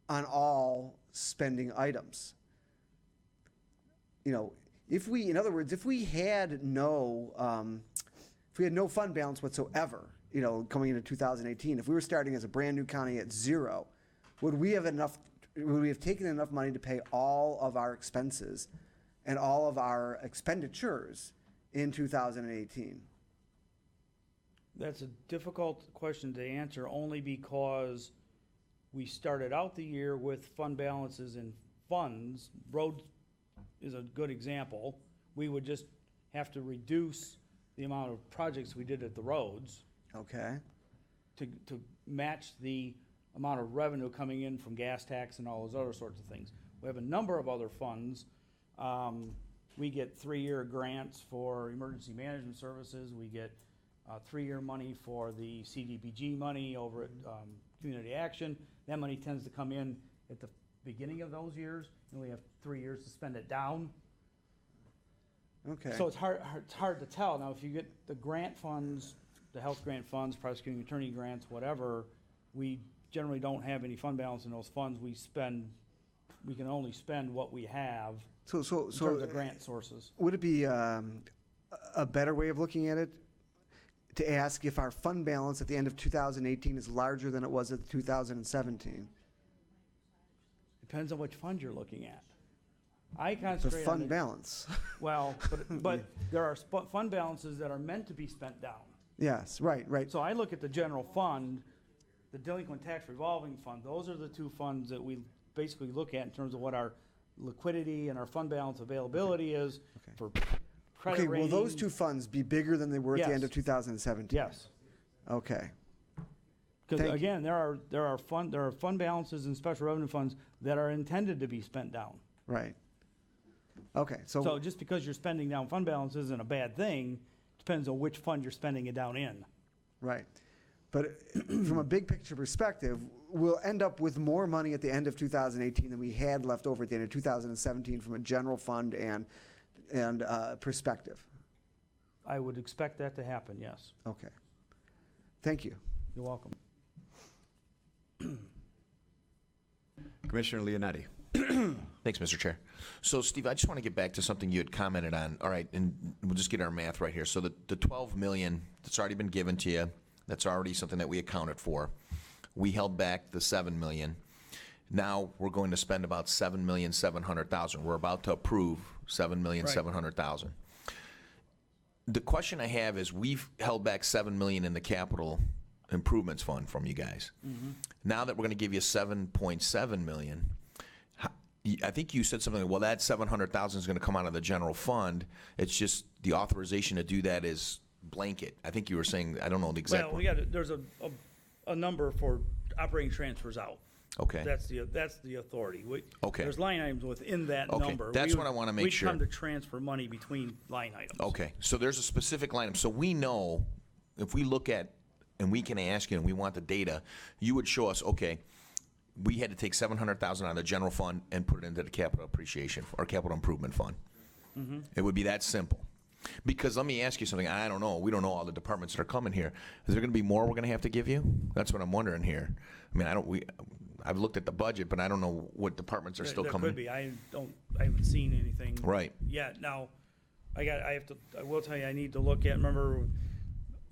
Speaker 10: on all spending items. In other words, if we had no fund balance whatsoever, coming into 2018, if we were starting as a brand new county at zero, would we have taken enough money to pay all of our expenses and all of our expenditures in 2018?
Speaker 13: That's a difficult question to answer, only because we started out the year with fund balances in funds. Roads is a good example. We would just have to reduce the amount of projects we did at the roads.
Speaker 10: Okay.
Speaker 13: To match the amount of revenue coming in from gas tax and all those other sorts of things. We have a number of other funds. We get 3-year grants for emergency management services. We get 3-year money for the CDBG money over at Community Action. That money tends to come in at the beginning of those years, and we have 3 years to spend it down.
Speaker 10: Okay.
Speaker 13: So it's hard to tell. Now, if you get the grant funds, the health grant funds, prosecuting attorney grants, whatever, we generally don't have any fund balance in those funds. We can only spend what we have in terms of grant sources.
Speaker 10: Would it be a better way of looking at it to ask if our fund balance at the end of 2018 is larger than it was at 2017?
Speaker 13: Depends on which fund you're looking at. I
Speaker 10: The
Speaker 13: concentrate on
Speaker 10: fund balance.
Speaker 13: Well, but there are fund balances that are meant to be spent down.
Speaker 10: Yes, right.
Speaker 13: So I look at the general fund, the delinquent tax revolving fund. Those are the two funds that we basically look at in terms of what our liquidity and our fund balance availability is for credit
Speaker 10: Okay, will those
Speaker 13: rating.
Speaker 10: two funds be bigger than they were at the end of 2017?
Speaker 13: Yes.
Speaker 10: Okay.
Speaker 13: Because
Speaker 10: Thank you.
Speaker 13: again, there are fund balances and special revenue funds that are intended to be spent down.
Speaker 10: Right. Okay,
Speaker 13: So just because you're spending down fund balance isn't a bad thing. Depends on which fund you're spending it down in.
Speaker 10: Right. But from a big picture perspective, we'll end up with more money at the end of 2018 than we had left over at the end of 2017 from a general fund and perspective.
Speaker 13: I would expect that to happen, yes.
Speaker 10: Okay. Thank you.
Speaker 13: You're welcome.
Speaker 1: Commissioner Leonetti.
Speaker 14: Thanks, Mr. Chair. So, Steve, I just want to get back to something you had commented on. All right, and we'll just get our math right here. So the 12 million that's already been given to you, that's already something that we accounted for. We held back the 7 million. Now we're going to spend about 7,700,000. We're about to approve 7,700,000. The question I have is, we've held back 7 million in the capital improvements fund from you guys. Now that we're going to give you 7.7 million, I think you said something like, well, that 700,000 is going to come out of the general fund. It's just the authorization to do that is blanket. I think you were saying, I don't know the exact
Speaker 13: Well, there's a number for operating transfers out.
Speaker 14: Okay.
Speaker 13: That's the authority.
Speaker 14: Okay.
Speaker 13: There's line items within that
Speaker 14: Okay,
Speaker 13: number.
Speaker 14: that's what I wanna make sure.
Speaker 13: We come to transfer money between line items.
Speaker 14: Okay, so there's a specific line item. So we know, if we look at, and we can ask you, and we want the data, you would show us, okay, we had to take 700,000 out of the general fund and put it into the capital appreciation, or capital improvement fund. It would be that simple. Because let me ask you something, I don't know, we don't know all the departments that are coming here. Is there gonna be more we're gonna have to give you? That's what I'm wondering here. I mean, I've looked at the budget, but I don't know what departments are still
Speaker 13: There
Speaker 14: coming.
Speaker 13: could be. I haven't seen anything.
Speaker 14: Right.
Speaker 13: Yet. Now, I will tell you, I need to look at, remember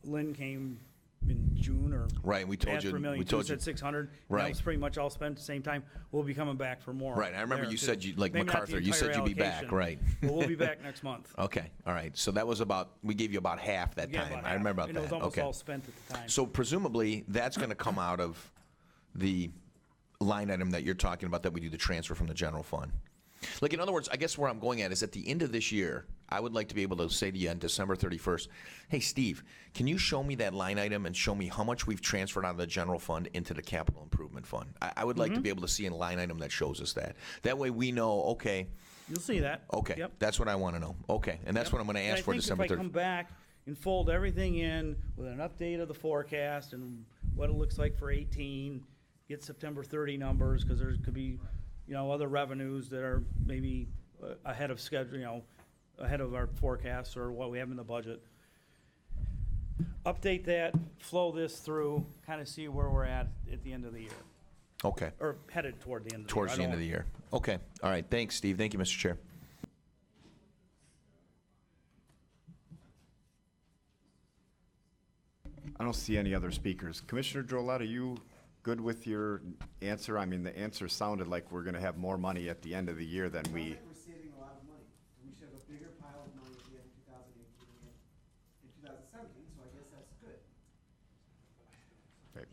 Speaker 13: Lynn came in June or.
Speaker 14: Right, we told
Speaker 13: asked
Speaker 14: you-
Speaker 13: for $1 million,
Speaker 14: we told you-
Speaker 13: said 600.
Speaker 14: Right.
Speaker 13: That was pretty much all spent at the same time. We'll be coming back for more.
Speaker 14: Right, I remember
Speaker 13: there,
Speaker 14: you
Speaker 13: too.
Speaker 14: said you, like
Speaker 13: Maybe not the
Speaker 14: MacArthur, you said
Speaker 13: entire
Speaker 14: you'd be back,
Speaker 13: allocation,
Speaker 14: right?
Speaker 13: But we'll be back next month.
Speaker 14: Okay, all right, so that was about, we gave you about half that
Speaker 13: We gave
Speaker 14: time.
Speaker 13: about
Speaker 14: I
Speaker 13: half,
Speaker 14: remember about
Speaker 13: and
Speaker 14: that.
Speaker 13: it was almost
Speaker 14: Okay.
Speaker 13: all spent at the time.
Speaker 14: So presumably, that's gonna come out of the line item that you're talking about, that we do the transfer from the general fund. Like, in other words, I guess where I'm going at is, at the end of this year, I would like to be able to say to you on December 31st, hey, Steve, can you show me that line item and show me how much we've transferred out of the general fund into the capital improvement fund? I would like to be able to see a line item that shows us that. That way we know, okay,
Speaker 13: You'll see that.
Speaker 14: Okay,
Speaker 13: Yep.
Speaker 14: that's what I want to know. Okay, and that's
Speaker 13: Yep.
Speaker 14: what I'm going to
Speaker 13: And
Speaker 14: ask for December
Speaker 13: I think if I
Speaker 14: 3rd.
Speaker 13: come back and fold everything in with an update of the forecast and what it looks like for 18, get September 30 numbers, because there could be, other revenues that are maybe ahead of schedule, ahead of our forecasts or what we have in the budget. Update that, flow this through, kind of see where we're at the end of the year,
Speaker 14: Okay,
Speaker 13: or headed toward the end of the year.
Speaker 14: towards the end of the year. Okay, all right, thanks, Steve. Thank you, Mr. Chair.
Speaker 1: I don't see any other speakers. Commissioner Drolet, are you good with your answer? I mean, the answer sounded like we're gonna have more money at the end of the year than we.
Speaker 10: We're saving a lot of money. We should have a bigger pile of money at the end of 2018 and in 2017, so I guess that's good.
Speaker 1: Right.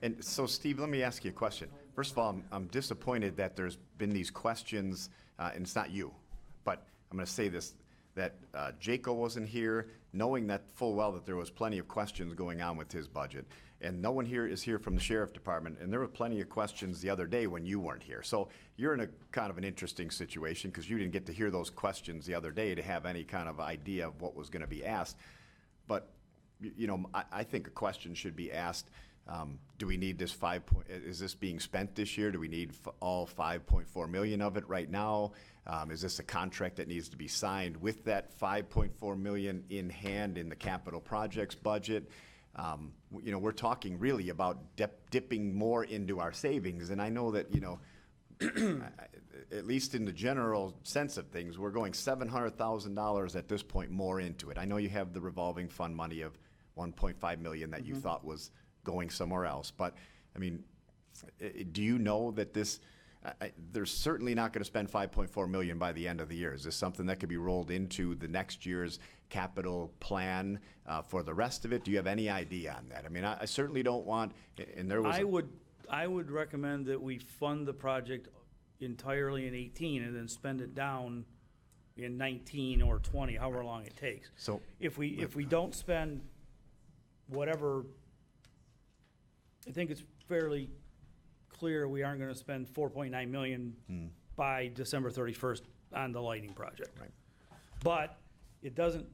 Speaker 1: And so, Steve, let me ask you a question. First of all, I'm disappointed that there's been these questions, and it's not you, but I'm gonna say this, that Jaco wasn't here, knowing that full well that there was plenty of questions going on with his budget. And no one here is here from the sheriff department, and there were plenty of questions the other day when you weren't here. So you're in a kind of an interesting situation, because you didn't get to hear those questions the other day to have any kind of idea of what was gonna be asked. But, I think a question should be asked, do we need this is this being spent this year? Do we need all 5.4 million of it right now? Is this a contract that needs to be signed with that 5.4 million in hand in the capital projects budget? We're talking really about dipping more into our savings, and I know that, at least in the general sense of things, we're going $700,000 at this point more into it. I know you have the revolving fund money of 1.5 million that you thought was going somewhere else, but, I mean, do you know that this, they're certainly not gonna spend 5.4 million by the end of the year. Is this something that could be rolled into the next year's capital plan for the rest of it? Do you have any idea on that? I mean, I certainly don't want, and there was.
Speaker 13: I would recommend that we fund the project entirely in 18 and then spend it down in 19 or 20, however long it takes.
Speaker 1: So
Speaker 13: if we don't spend whatever, I think it's fairly clear we aren't going to spend 4.9 million by December 31st on the lighting project.
Speaker 1: Right.
Speaker 13: But it doesn't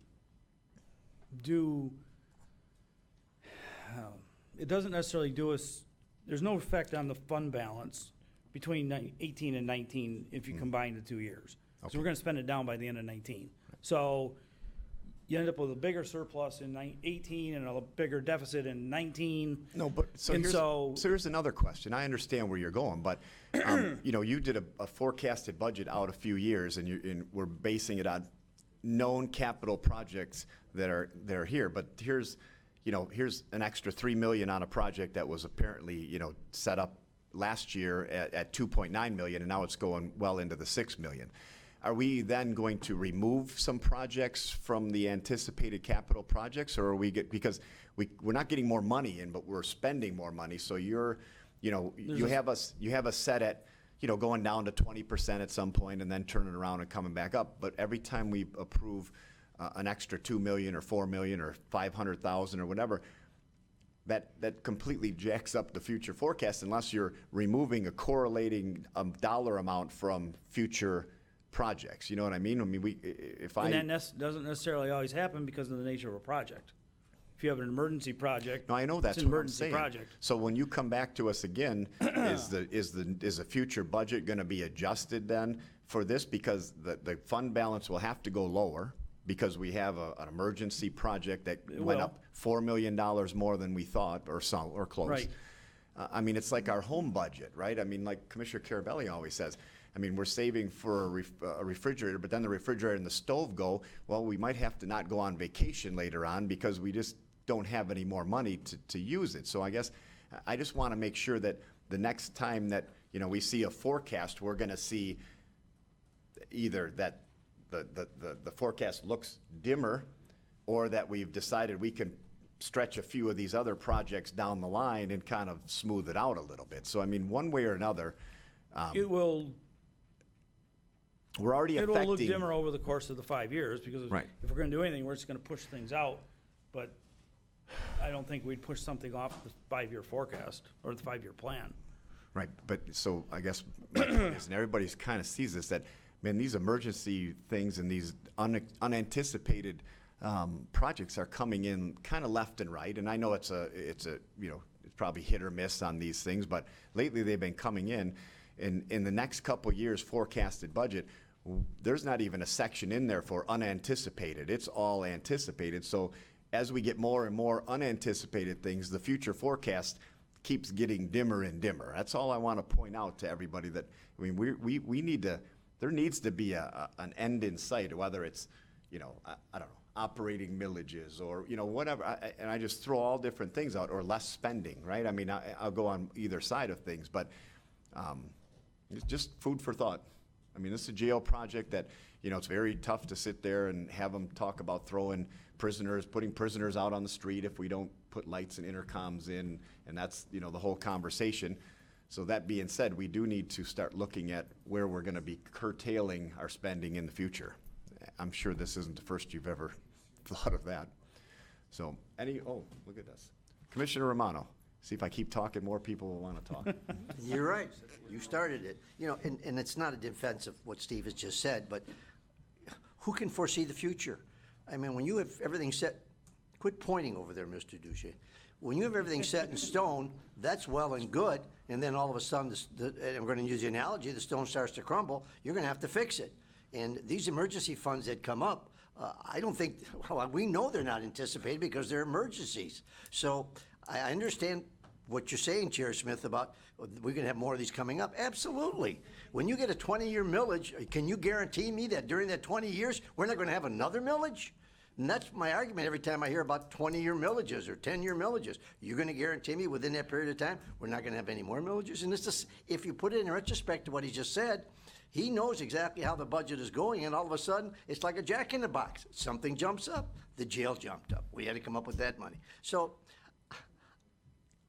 Speaker 13: necessarily do us, there's no effect on the fund balance between 18 and 19 if you combine the 2 years.
Speaker 1: Okay.
Speaker 13: So we're going to spend it down by the end of 19. So you end up with a bigger surplus in 18 and a bigger deficit in 19.
Speaker 1: No, but so here's another question. I understand where you're going, but you did a forecasted budget out a few years, and we're basing it on known capital projects that are here. But here's an extra $3 million on a project that was apparently set up last year at 2.9 million, and now it's going well into the 6 million. Are we then going to remove some projects from the anticipated capital projects, or are we because we're not getting more money in, but we're spending more money? So you have us set at going down to 20% at some point and then turning around and coming back up. But every time we approve an extra 2 million or 4 million or 500,000 or whatever, that completely jacks up the future forecast unless you're removing a correlating dollar amount from future projects. You know what I mean? I mean,
Speaker 13: And that doesn't necessarily always happen because of the nature of a project. If you have an emergency project,
Speaker 1: no, I know that's
Speaker 13: it's an
Speaker 1: what I'm
Speaker 13: emergency
Speaker 1: saying.
Speaker 13: project.
Speaker 1: So when you come back to us again, is the future budget going to be adjusted then for this? Because the fund balance will have to go lower because we have an emergency project that went up $4 million more than we thought, or close.
Speaker 13: Right.
Speaker 1: I mean, it's like our home budget, right? I mean, like Commissioner Carabelli always says, I mean, we're saving for a refrigerator, but then the refrigerator and the stove go, well, we might have to not go on vacation later on because we just don't have any more money to use it. So I guess I just want to make sure that the next time that, we see a forecast, we're going to see either that the forecast looks dimmer, or that we've decided we can stretch a few of these other projects down the line and kind of smooth it out a little bit. So, I mean, one way or another,
Speaker 13: It will look
Speaker 1: affecting.
Speaker 13: dimmer over the course of the 5 years because
Speaker 1: Right.
Speaker 13: if we're going to do anything, we're just going to push things out. But I don't think we'd push something off the 5-year forecast or the 5-year plan.
Speaker 1: Right, but so I guess my point is, and everybody's kind of sees this, that man, these emergency things and these unanticipated projects are coming in kind of left and right. And I know it's probably hit or miss on these things, but lately they've been coming in. In the next couple years forecasted budget, there's not even a section in there for unanticipated. It's all anticipated. So as we get more and more unanticipated things, the future forecast keeps getting dimmer and dimmer. That's all I want to point out to everybody, that, I mean, we need to, there needs to be an end in sight, whether it's, I don't know, operating millages or, whatever. And I just throw all different things out, or less spending, right? I mean, I'll go on either side of things, but it's just food for thought. I mean, this is a jail project that, it's very tough to sit there and have them talk about putting prisoners out on the street if we don't put lights and intercoms in, and that's, the whole conversation. So that being said, we do need to start looking at where we're gonna be curtailing our spending in the future. I'm sure this isn't the first you've ever thought of that. So, look at this. Commissioner Romano. See, if I keep talking, more people will want to talk.
Speaker 18: You're right. You started it. And it's not a defense of what Steve has just said, but who can foresee the future? I mean, when you have everything set, quit pointing over there, Mr. Duche. When you have everything set in stone, that's well and good, and then all of a sudden, and I'm going to use the analogy, the stone starts to crumble, you're going to have to fix it. And these emergency funds that come up, I don't think, we know they're not anticipated because they're emergencies. So I understand what you're saying, Chair Smith, about we're going to have more of these coming up. Absolutely. When you get a 20-year millage, can you guarantee me that during that 20 years, we're not going to have another millage? And that's my argument every time I hear about 20-year millages or 10-year millages. You're going to guarantee me within that period of time, we're not going to have any more millages? And if you put it in retrospect to what he just said, he knows exactly how the budget is going, and all of a sudden, it's like a jack in the box. Something jumps up, the jail jumped up. We had to come up with that money. So,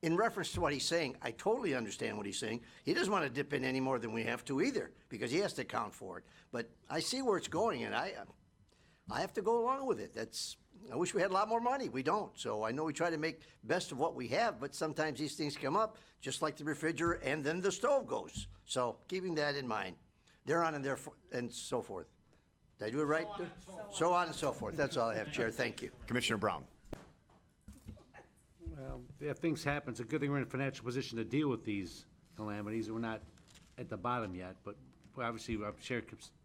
Speaker 18: in reference to what he's saying, I totally understand what he's saying. He doesn't want to dip in any more than we have to either, because he has to account for it. But I see where it's going, and I have to go along with it. I wish we had a lot more money. We don't. So I know we try to make best of what we have, but sometimes these things come up, just like the refrigerator, and then the stove goes. So keeping that in mind. They're on and so forth. Did I do it right? So on and so forth. That's all I have, Chair. Thank you.
Speaker 1: Commissioner Brown.
Speaker 9: Well, if things happen, it's a good thing we're in a financial position to deal with these calamities. We're not at the bottom yet, but obviously,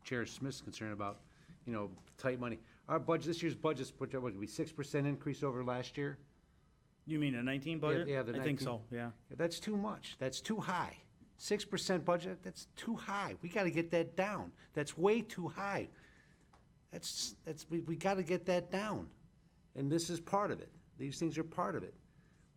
Speaker 9: Chair Smith's concerned about, tight money. Our budget, this year's budget's what would be 6% increase over last year?
Speaker 13: You mean a 19 budget?
Speaker 9: Yeah,
Speaker 13: I think so, yeah.
Speaker 9: That's too much. That's too high. 6% budget, that's too high. We gotta get that down. That's way too high. We gotta get that down. And this is part of it. These things are part of it.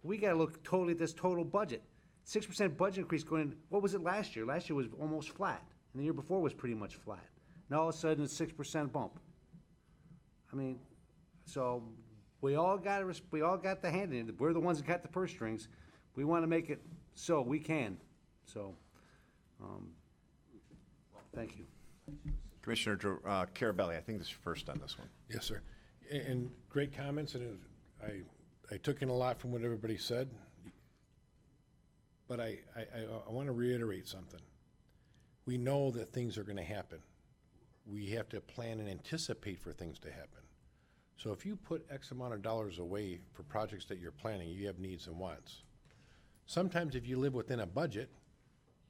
Speaker 9: We gotta look totally at this total budget. 6% budget increase going in, what was it last year? Last year was almost flat, and the year before was pretty much flat. Now all of a sudden it's 6% bump. I mean, so we all got the hand in it. We're the ones that got the purse strings. We wanna make it so we can. So, thank you.
Speaker 1: Commissioner Carabelli, I think this is first on this one.
Speaker 16: Yes, sir. And great comments, and I took in a lot from what everybody said. But I want to reiterate something. We know that things are going to happen. We have to plan and anticipate for things to happen. So if you put X amount of dollars away for projects that you're planning, you have needs and wants. Sometimes if you live within a budget,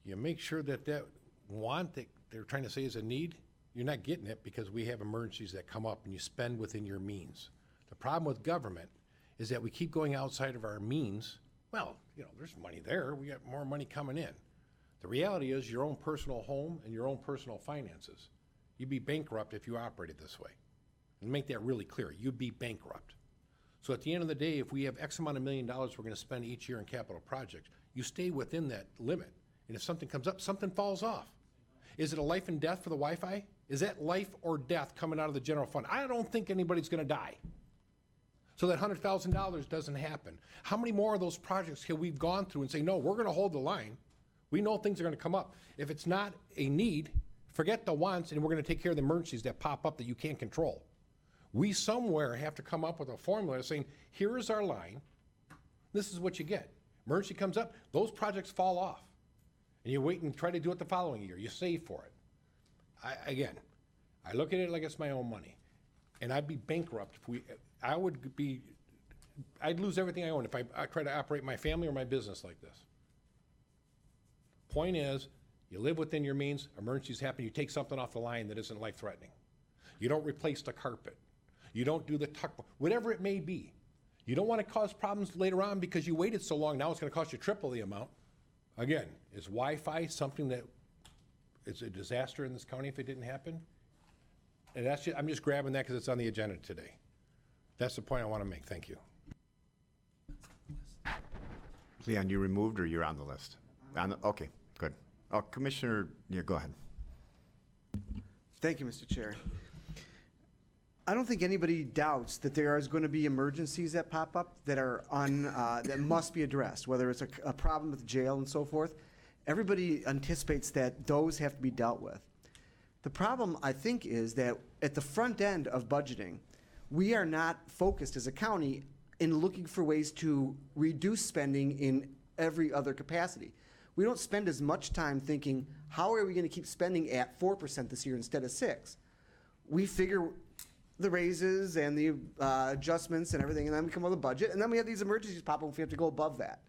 Speaker 16: you make sure that want that they're trying to say is a need, you're not getting it because we have emergencies that come up and you spend within your means. The problem with government is that we keep going outside of our means. Well, there's money there. We got more money coming in. The reality is your own personal home and your own personal finances. You'd be bankrupt if you operated this way. And make that really clear. You'd be bankrupt. So at the end of the day, if we have X amount of $1 million we're going to spend each year in capital projects, you stay within that limit. And if something comes up, something falls off. Is it a life and death for the Wi-Fi? Is that life or death coming out of the general fund? I don't think anybody's going to die. So that $100,000 doesn't happen. How many more of those projects have we gone through and say, no, we're going to hold the line. We know things are going to come up. If it's not a need, forget the wants, and we're going to take care of the emergencies that pop up that you can't control. We somewhere have to come up with a formula saying, here is our line. This is what you get. Emergency comes up, those projects fall off. And you wait and try to do it the following year. You save for it. Again, I look at it like it's my own money, and I'd be bankrupt if I'd lose everything I own if I try to operate my family or my business like this. Point is, you live within your means, emergencies happen, you take something off the line that isn't life-threatening. You don't replace the carpet. You don't do the tuck, whatever it may be. You don't want to cause problems later on because you waited so long, now it's going to cost you triple the amount. Again, is Wi-Fi something that is a disaster in this county if it didn't happen? And that's just, I'm just grabbing that because it's on the agenda today. That's the point I want to make. Thank you.
Speaker 1: Leon, you removed or you're on the list? Okay, good. Oh, Commissioner, yeah, go ahead.
Speaker 10: Thank you, Mr. Chair. I don't think anybody doubts that there is going to be emergencies that pop up that are that must be addressed, whether it's a problem with jail and so forth. Everybody anticipates that those have to be dealt with. The problem, I think, is that at the front end of budgeting, we are not focused as a county in looking for ways to reduce spending in every other capacity. We don't spend as much time thinking, how are we going to keep spending at 4% this year instead of 6%? We figure the raises and the adjustments and everything, and then we come up with a budget, and then we have these emergencies pop up, we have to go above that.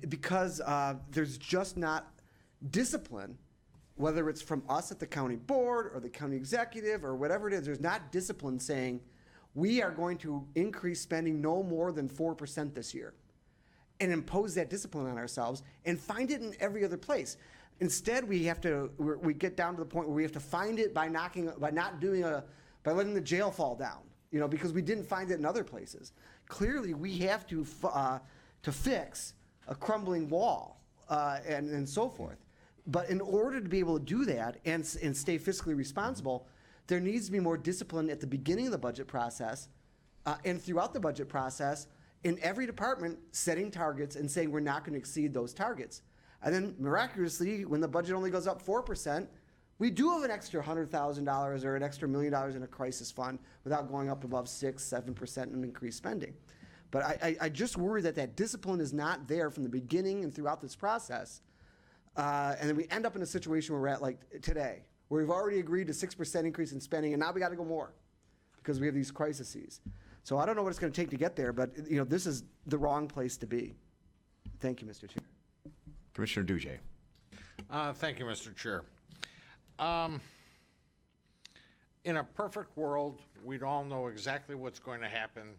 Speaker 10: Because there's just not discipline, whether it's from us at the county board or the county executive or whatever it is, there's not discipline saying, we are going to increase spending no more than 4% this year, and impose that discipline on ourselves and find it in every other place. Instead, we get down to the point where we have to find it by letting the jail fall down, because we didn't find it in other places. Clearly, we have to fix a crumbling wall and so forth. But in order to be able to do that and stay fiscally responsible, there needs to be more discipline at the beginning of the budget process and throughout the budget process in every department setting targets and saying we're not going to exceed those targets. And then miraculously, when the budget only goes up 4%, we do have an extra $100,000 or an extra $1 million in a crisis fund without going up above 6-7% in increased spending. But I just worry that discipline is not there from the beginning and throughout this process. And then we end up in a situation where we're at like today, where we've already agreed to 6% increase in spending, and now we got to go more because we have these crises. So I don't know what it's going to take to get there, but this is the wrong place to be. Thank you, Mr. Chair.
Speaker 1: Commissioner Duje.
Speaker 17: Thank you, Mr. Chair. In a perfect world, we'd all know exactly what's going to happen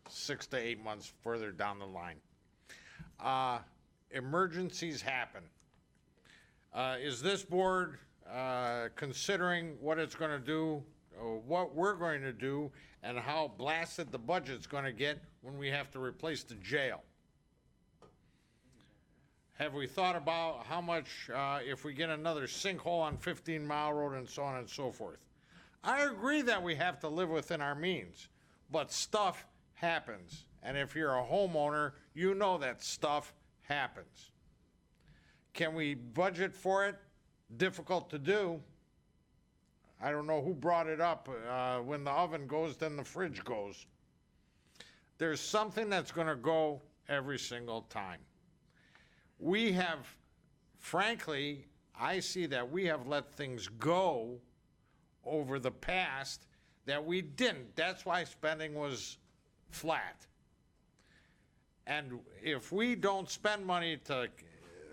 Speaker 17: 6 to 8 months further down the line. Emergencies happen. Is this board considering what it's going to do, what we're going to do, and how blasted the budget's going to get when we have to replace the jail? Have we thought about how much if we get another sinkhole on 15 Mile Road and so on and so forth? I agree that we have to live within our means, but stuff happens. And if you're a homeowner, you know that stuff happens. Can we budget for it? Difficult to do. I don't know who brought it up. When the oven goes, then the fridge goes. There's something that's going to go every single time. We have, frankly, I see that we have let things go over the past that we didn't. That's why spending was flat. And if we don't spend money to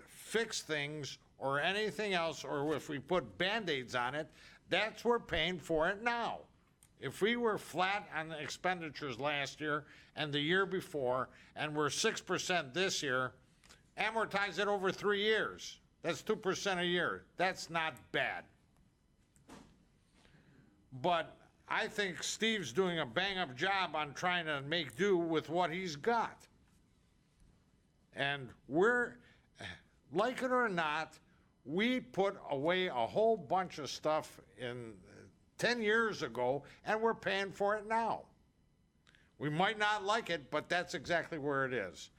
Speaker 17: fix things or anything else, or if we put Band-Aids on it, that's we're paying for it now. If we were flat on the expenditures last year and the year before, and we're 6% this year, amortize it over 3 years. That's 2% a year. That's not bad. But I think Steve's doing a bang-up job on trying to make do with what he's got. And we're, like it or not, we put away a whole bunch of stuff in 10 years ago, and we're paying for it now. We might not like it, but that's exactly where it is.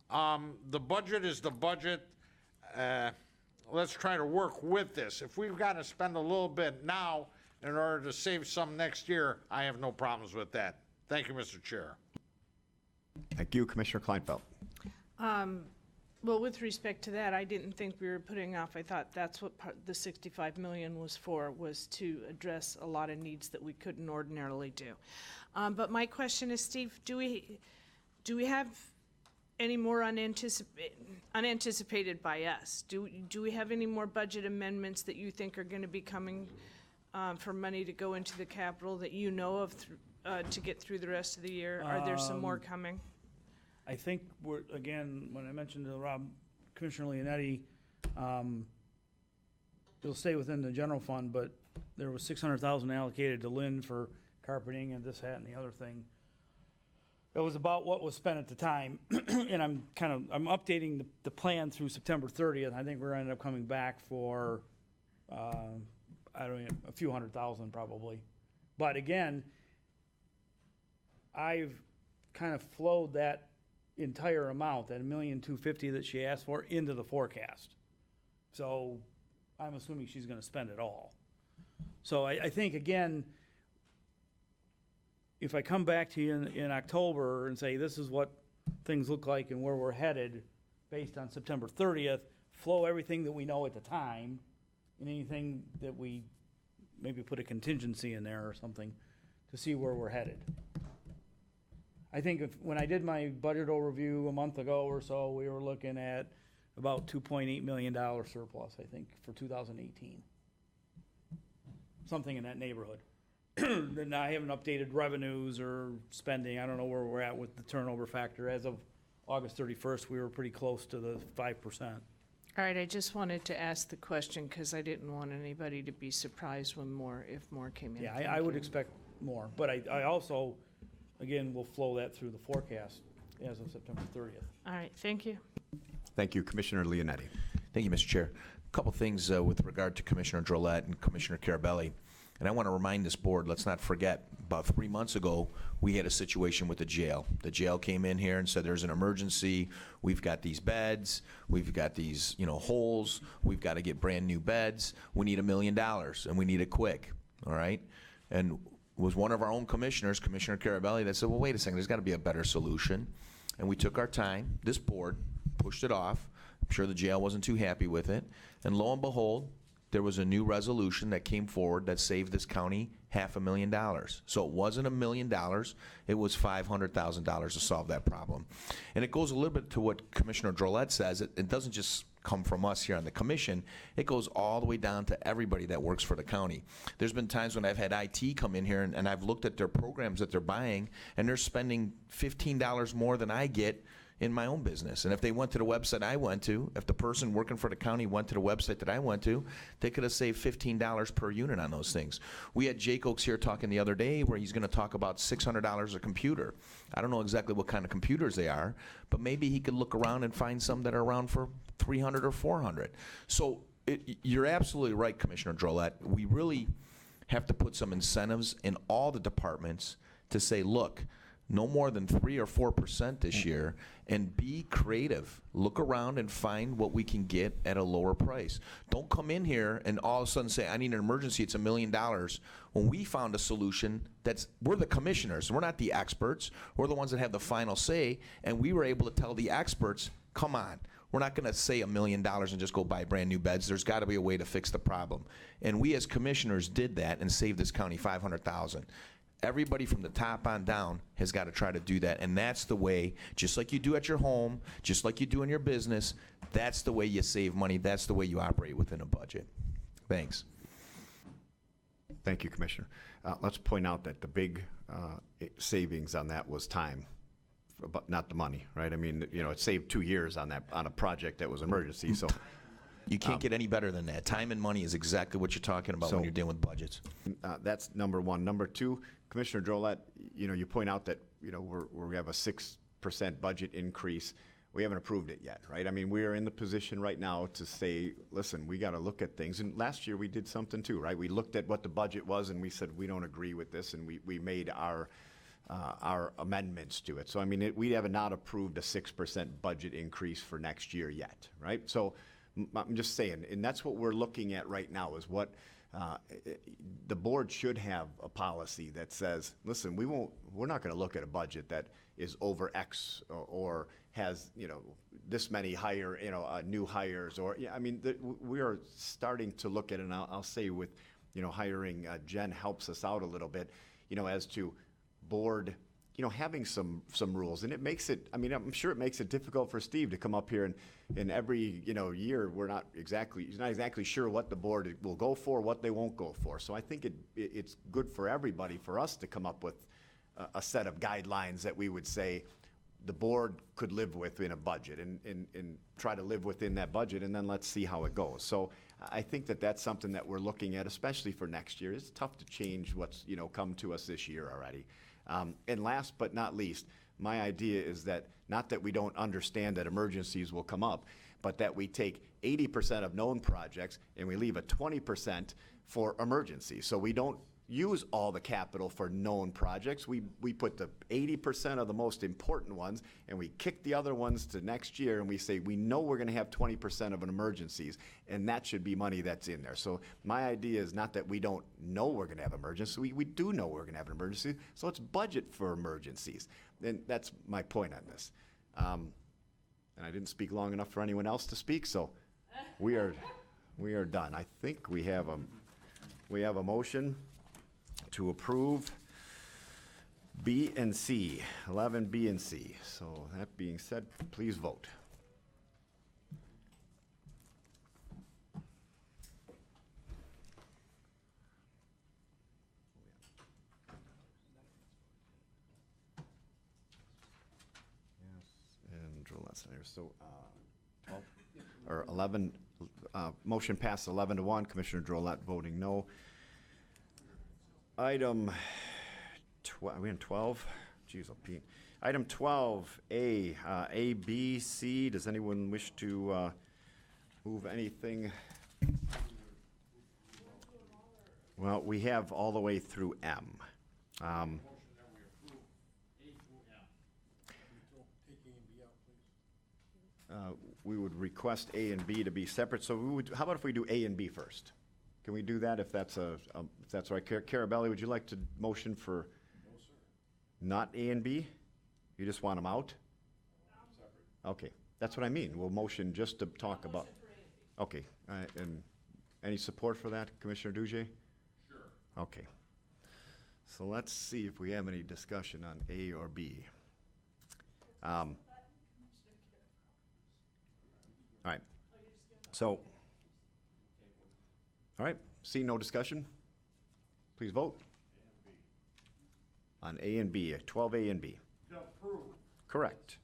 Speaker 17: The budget is the budget. Let's try to work with this. If we've got to spend a little bit now in order to save some next year, I have no problems with that. Thank you, Mr. Chair.
Speaker 1: Thank you, Commissioner Kleinfeld.
Speaker 12: Well, with respect to that, I didn't think we were putting off. I thought that's what the 65 million was for, was to address a lot of needs that we couldn't ordinarily do. But my question is, Steve, do we have any more unanticipated by us? Do we have any more budget amendments that you think are going to be coming for money to go into the capital that you know of to get through the rest of the year? Are there some more coming?
Speaker 13: I think again, when I mentioned to Commissioner Leonetti, it'll stay within the general fund, but there was $600,000 allocated to Lynn for carpeting and this, that, and the other thing. That was about what was spent at the time, and I'm updating the plan through September 30th. I think we're gonna end up coming back for, I don't know, a few $100,000 probably. But again, I've kind of flowed that entire amount, that $1,250,000 that she asked for, into the forecast. So I'm assuming she's gonna spend it all. So I think, again, if I come back to you in October and say, this is what things look like and where we're headed based on September 30th, flow everything that we know at the time, and anything that we maybe put a contingency in there or something to see where we're headed. I think when I did my budget overview a month ago or so, we were looking at about $2.8 million surplus, I think, for 2018. Something in that neighborhood. And I haven't updated revenues or spending. I don't know where we're at with the turnover factor. As of August 31st, we were pretty close to the 5%.
Speaker 12: All right, I just wanted to ask the question because I didn't want anybody to be surprised when if more came in.
Speaker 13: Yeah, I would expect more, but I also, again, will flow that through the forecast as of September 30th.
Speaker 12: All right, thank you.
Speaker 1: Thank you, Commissioner Leonetti.
Speaker 14: Thank you, Mr. Chair. A couple things with regard to Commissioner Drollet and Commissioner Carabelli. And I want to remind this board, let's not forget, about 3 months ago, we had a situation with the jail. The jail came in here and said there's an emergency. We've got these beds. We've got these, holes. We've got to get brand new beds. We need $1 million, and we need it quick, all right? And was one of our own commissioners, Commissioner Carabelli, that said, well, wait a second, there's got to be a better solution. And we took our time. This board pushed it off. I'm sure the jail wasn't too happy with it. And lo and behold, there was a new resolution that came forward that saved this county $500,000. So it wasn't $1 million, it was $500,000 to solve that problem. And it goes a little bit to what Commissioner Drollet says. It doesn't just come from us here on the commission, it goes all the way down to everybody that works for the county. There's been times when I've had IT come in here and I've looked at their programs that they're buying, and they're spending $15 more than I get in my own business. And if they went to the website I went to, if the person working for the county went to the website that I went to, they could have saved $15 per unit on those things. We had Jake Oaks here talking the other day where he's going to talk about $600 a computer. I don't know exactly what kind of computers they are, but maybe he could look around and find some that are around for $300 or $400. So you're absolutely right, Commissioner Drollet. We really have to put some incentives in all the departments to say, look, no more than 3 or 4% this year, and be creative. Look around and find what we can get at a lower price. Don't come in here and all of a sudden say, I need an emergency, it's $1 million. When we found a solution, we're the commissioners, we're not the experts, we're the ones that have the final say, and we were able to tell the experts, come on, we're not going to say $1 million and just go buy brand new beds. There's got to be a way to fix the problem. And we as commissioners did that and saved this county $500,000. Everybody from the top on down has got to try to do that, and that's the way, just like you do at your home, just like you do in your business, that's the way you save money, that's the way you operate within a budget. Thanks.
Speaker 1: Thank you, Commissioner. Let's point out that the big savings on that was time, but not the money, right? I mean, it saved 2 years on a project that was emergency, so.
Speaker 14: You can't get any better than that. Time and money is exactly what you're talking about when you're dealing with budgets.
Speaker 1: That's number one. Number two, Commissioner Drollet, you point out that, we have a 6% budget increase. We haven't approved it yet, right? I mean, we are in the position right now to say, listen, we got to look at things. And last year we did something too, right? We looked at what the budget was and we said, we don't agree with this, and we made our amendments to it. So, I mean, we have not approved a 6% budget increase for next year yet, right? So I'm just saying, and that's what we're looking at right now is what the board should have a policy that says, listen, we're not gonna look at a budget that is over X or has, this many new hires, or, I mean, we are starting to look at, and I'll say with, hiring, Jen helps us out a little bit, as to board, having some rules, and it makes it, I mean, I'm sure it makes it difficult for Steve to come up here and every, year, he's not exactly sure what the board will go for, what they won't go for. So I think it's good for everybody, for us to come up with a set of guidelines that we would say the board could live with in a budget and try to live within that budget, and then let's see how it goes. So I think that's something that we're looking at, especially for next year. It's tough to change what's, come to us this year already. And last but not least, my idea is that, not that we don't understand that emergencies will come up, but that we take 80% of known projects and we leave a 20% for emergencies. So we don't use all the capital for known projects. We put the 80% of the most important ones and we kick the other ones to next year, and we say, we know we're gonna have 20% of an emergencies, and that should be money that's in there. So my idea is not that we don't know we're gonna have emergencies, we do know we're gonna have an emergency, so let's budget for emergencies. And that's my point on this. And I didn't speak long enough for anyone else to speak, so we are done. I think we have a motion to approve B and C, 11B and C. So that being said, please vote. Yes, and Drolette's not here. So 12 or 11, motion passed 11-1. Commissioner Drolette voting no. Item, are we in 12? Jeez, Pete. Item 12A, A, B, C. Does anyone wish to move anything? Well, we have all the way through M. We would request A and B to be separate. So how about if we do A and B first? Can we do that if that's if that's right? Carabelli, would you like to motion for not A and B? You just want them out? Okay, that's what I mean. We'll motion just to talk about. Okay, and any support for that, Commissioner Duje? Sure. Okay. So let's see if we have any discussion on A or B. All right. So. All right, see no discussion? Please vote. On A and B, 12A and B.
Speaker 17: To approve.
Speaker 1: Correct.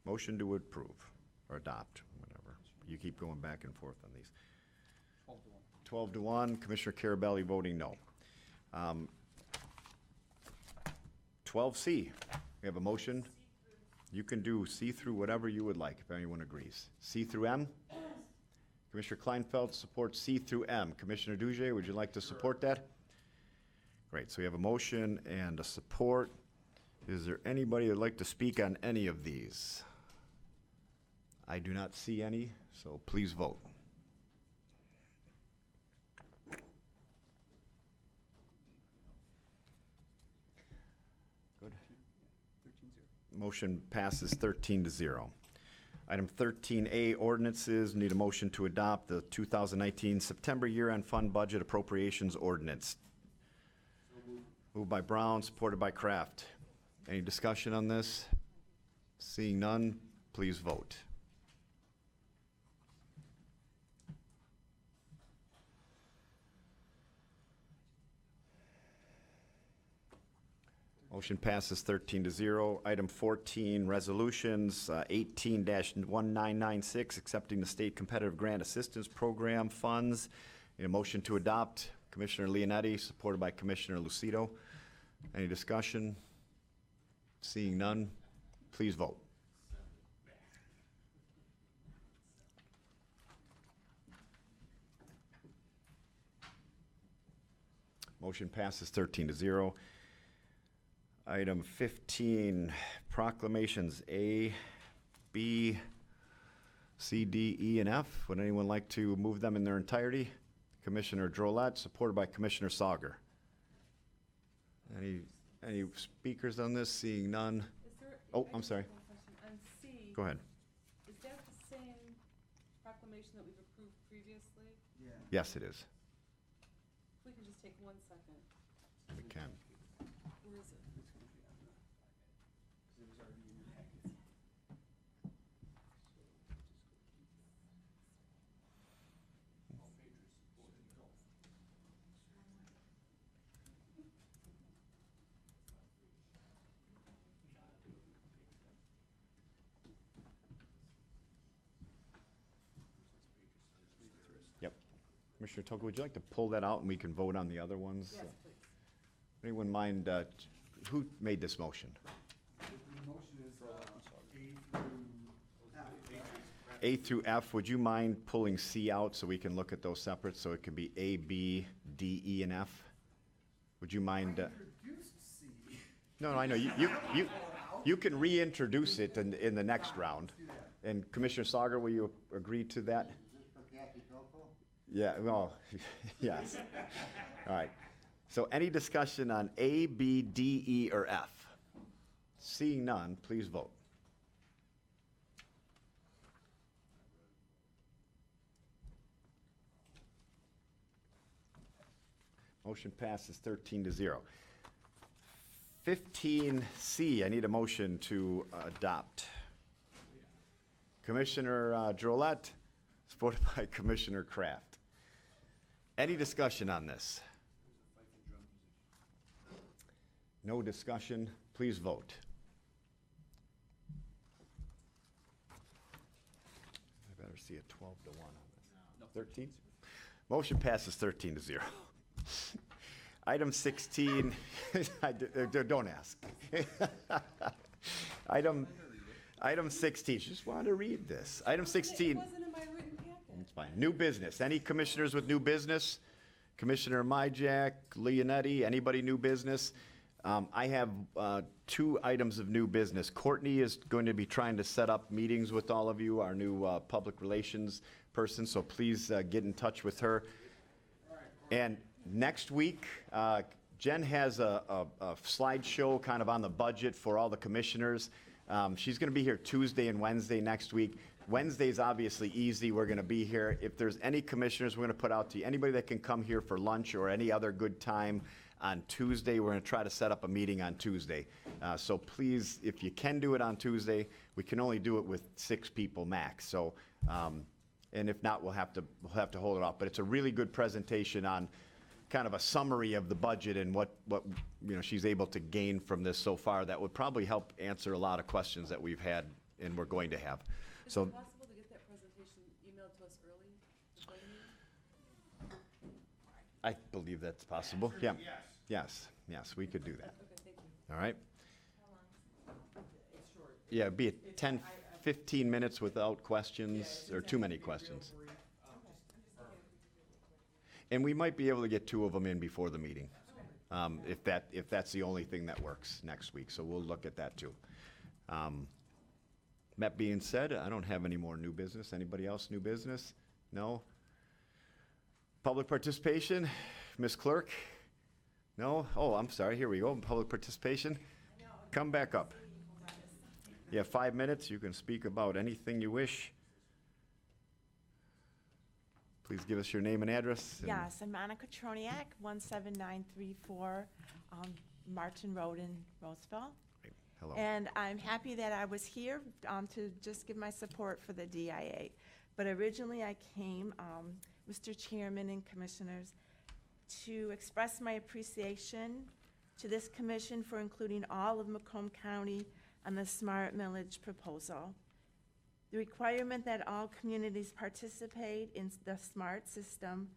Speaker 1: Motion to approve or adopt, whatever. You keep going back and forth on these. 12-1, Commissioner Carabelli voting no. 12C, we have a motion. You can do C through whatever you would like, if anyone agrees. C through M? Commissioner Kleinfeld supports C through M. Commissioner Duje, would you like to support that? Great, so we have a motion and a support. Is there anybody that'd like to speak on any of these? I do not see any, so please vote. Good. Motion passes 13-0. Item 13A, ordinances. Need a motion to adopt the 2019 September year-end fund budget appropriations ordinance. Moved by Brown, supported by Kraft. Any discussion on this? Seeing none, please vote. Motion passes 13-0. Item 14, resolutions, 18-1996, accepting the State Competitive Grant Assistance Program funds. Need a motion to adopt. Commissioner Leonetti, supported by Commissioner Lucido. Any discussion? Seeing none, please vote. Motion passes 13-0. Item 15, proclamations A, B, C, D, E, and F. Would anyone like to move them in their entirety? Commissioner Drollet, supported by Commissioner Sauger. Any speakers on this? Seeing none. Oh, I'm sorry.
Speaker 11: On C,
Speaker 1: Go ahead.
Speaker 11: is that the same proclamation that we've approved previously?
Speaker 1: Yes, it is.
Speaker 11: If we can just take 1 second.
Speaker 1: We can.
Speaker 11: Where is it?
Speaker 1: Yep. Commissioner Toka, would you like to pull that out and we can vote on the other ones?
Speaker 11: Yes, please.
Speaker 1: Anyone mind, who made this motion? A through F, would you mind pulling C out so we can look at those separate, so it could be A, B, D, E, and F? Would you mind? No, I know, you can reintroduce it in the next round. And Commissioner Sauger, will you agree to that? Yeah, well, yes. All right. So any discussion on A, B, D, E, or F? Seeing none, please vote. Motion passes 13-0. 15C, I need a motion to adopt. Commissioner Drollet, supported by Commissioner Kraft. Any discussion on this? No discussion, please vote. I better see a 12 to 1 on this. 13? Motion passes 13-0. Item 16, don't ask. Item 16, just wanted to read this. Item 16.
Speaker 11: It wasn't in my written packet.
Speaker 1: It's fine. New business. Any commissioners with new business? Commissioner Myjack, Leonetti, anybody new business? I have 2 items of new business. Courtney is going to be trying to set up meetings with all of you, our new public relations person, so please get in touch with her. And next week, Jen has a slideshow kind of on the budget for all the commissioners. She's going to be here Tuesday and Wednesday next week. Wednesday's obviously easy. We're going to be here. If there's any commissioners, we're going to put out to you, anybody that can come here for lunch or any other good time on Tuesday, we're going to try to set up a meeting on Tuesday. So please, if you can do it on Tuesday, we can only do it with 6 people max. So, and if not, we'll have to hold it off. But it's a really good presentation on kind of a summary of the budget and what she's able to gain from this so far. That would probably help answer a lot of questions that we've had and we're going to have.
Speaker 11: Is it possible to get that presentation emailed to us early before the meeting?
Speaker 1: I believe that's possible. Yeah. Yes, we could do that.
Speaker 11: Okay, thank you.
Speaker 1: All right? Yeah, it'd be 10, 15 minutes without questions or too many questions. And we might be able to get 2 of them in before the meeting, if that's the only thing that works next week. So we'll look at that too. That being said, I don't have any more new business. Anybody else new business? No? Public participation? Ms. Clerk? No? Oh, I'm sorry. Here we go. Public participation. Come back up. You have 5 minutes. You can speak about anything you wish. Please give us your name and address.
Speaker 4: Yes, I'm Monica Troniak, 17934 Martin Road in Roseville.
Speaker 1: Hello.
Speaker 4: And I'm happy that I was here to just give my support for the DIA. But originally I came, Mr. Chairman and Commissioners, to express my appreciation to this commission for including all of Macomb County on the Smart Millage proposal. The requirement that all communities participate in the SMART system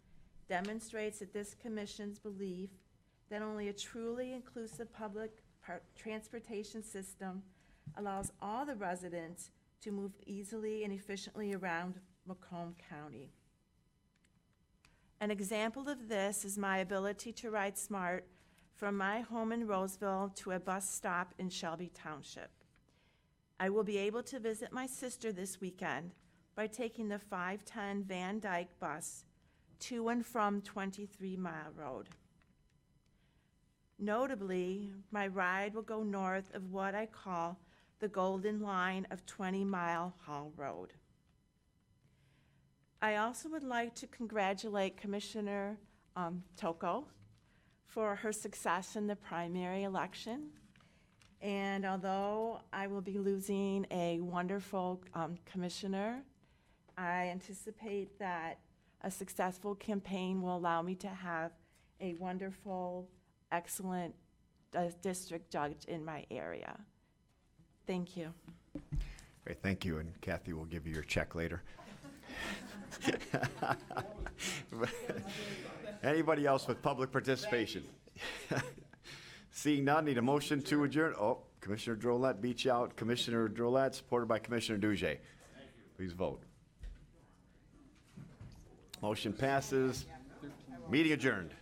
Speaker 4: demonstrates that this commission's belief that only a truly inclusive public transportation system allows all the residents to move easily and efficiently around Macomb County. An example of this is my ability to ride SMART from my home in Roseville to a bus stop in Shelby Township. I will be able to visit my sister this weekend by taking the 510 Van Dyke bus to and from 23 Mile Road. Notably, my ride will go north of what I call the golden line of 20 Mile Hall Road. I also would like to congratulate Commissioner Toko for her success in the primary election. And although I will be losing a wonderful commissioner, I anticipate that a successful campaign will allow me to have a wonderful, excellent district judge in my area. Thank you.
Speaker 1: Great, thank you, and Kathy will give you your check later. Anybody else with public participation? Seeing none, need a motion to adjourn. Oh, Commissioner Drolet beat you out. Commissioner Drolet, supported by Commissioner Duje. Please vote. Motion passes. Meeting adjourned.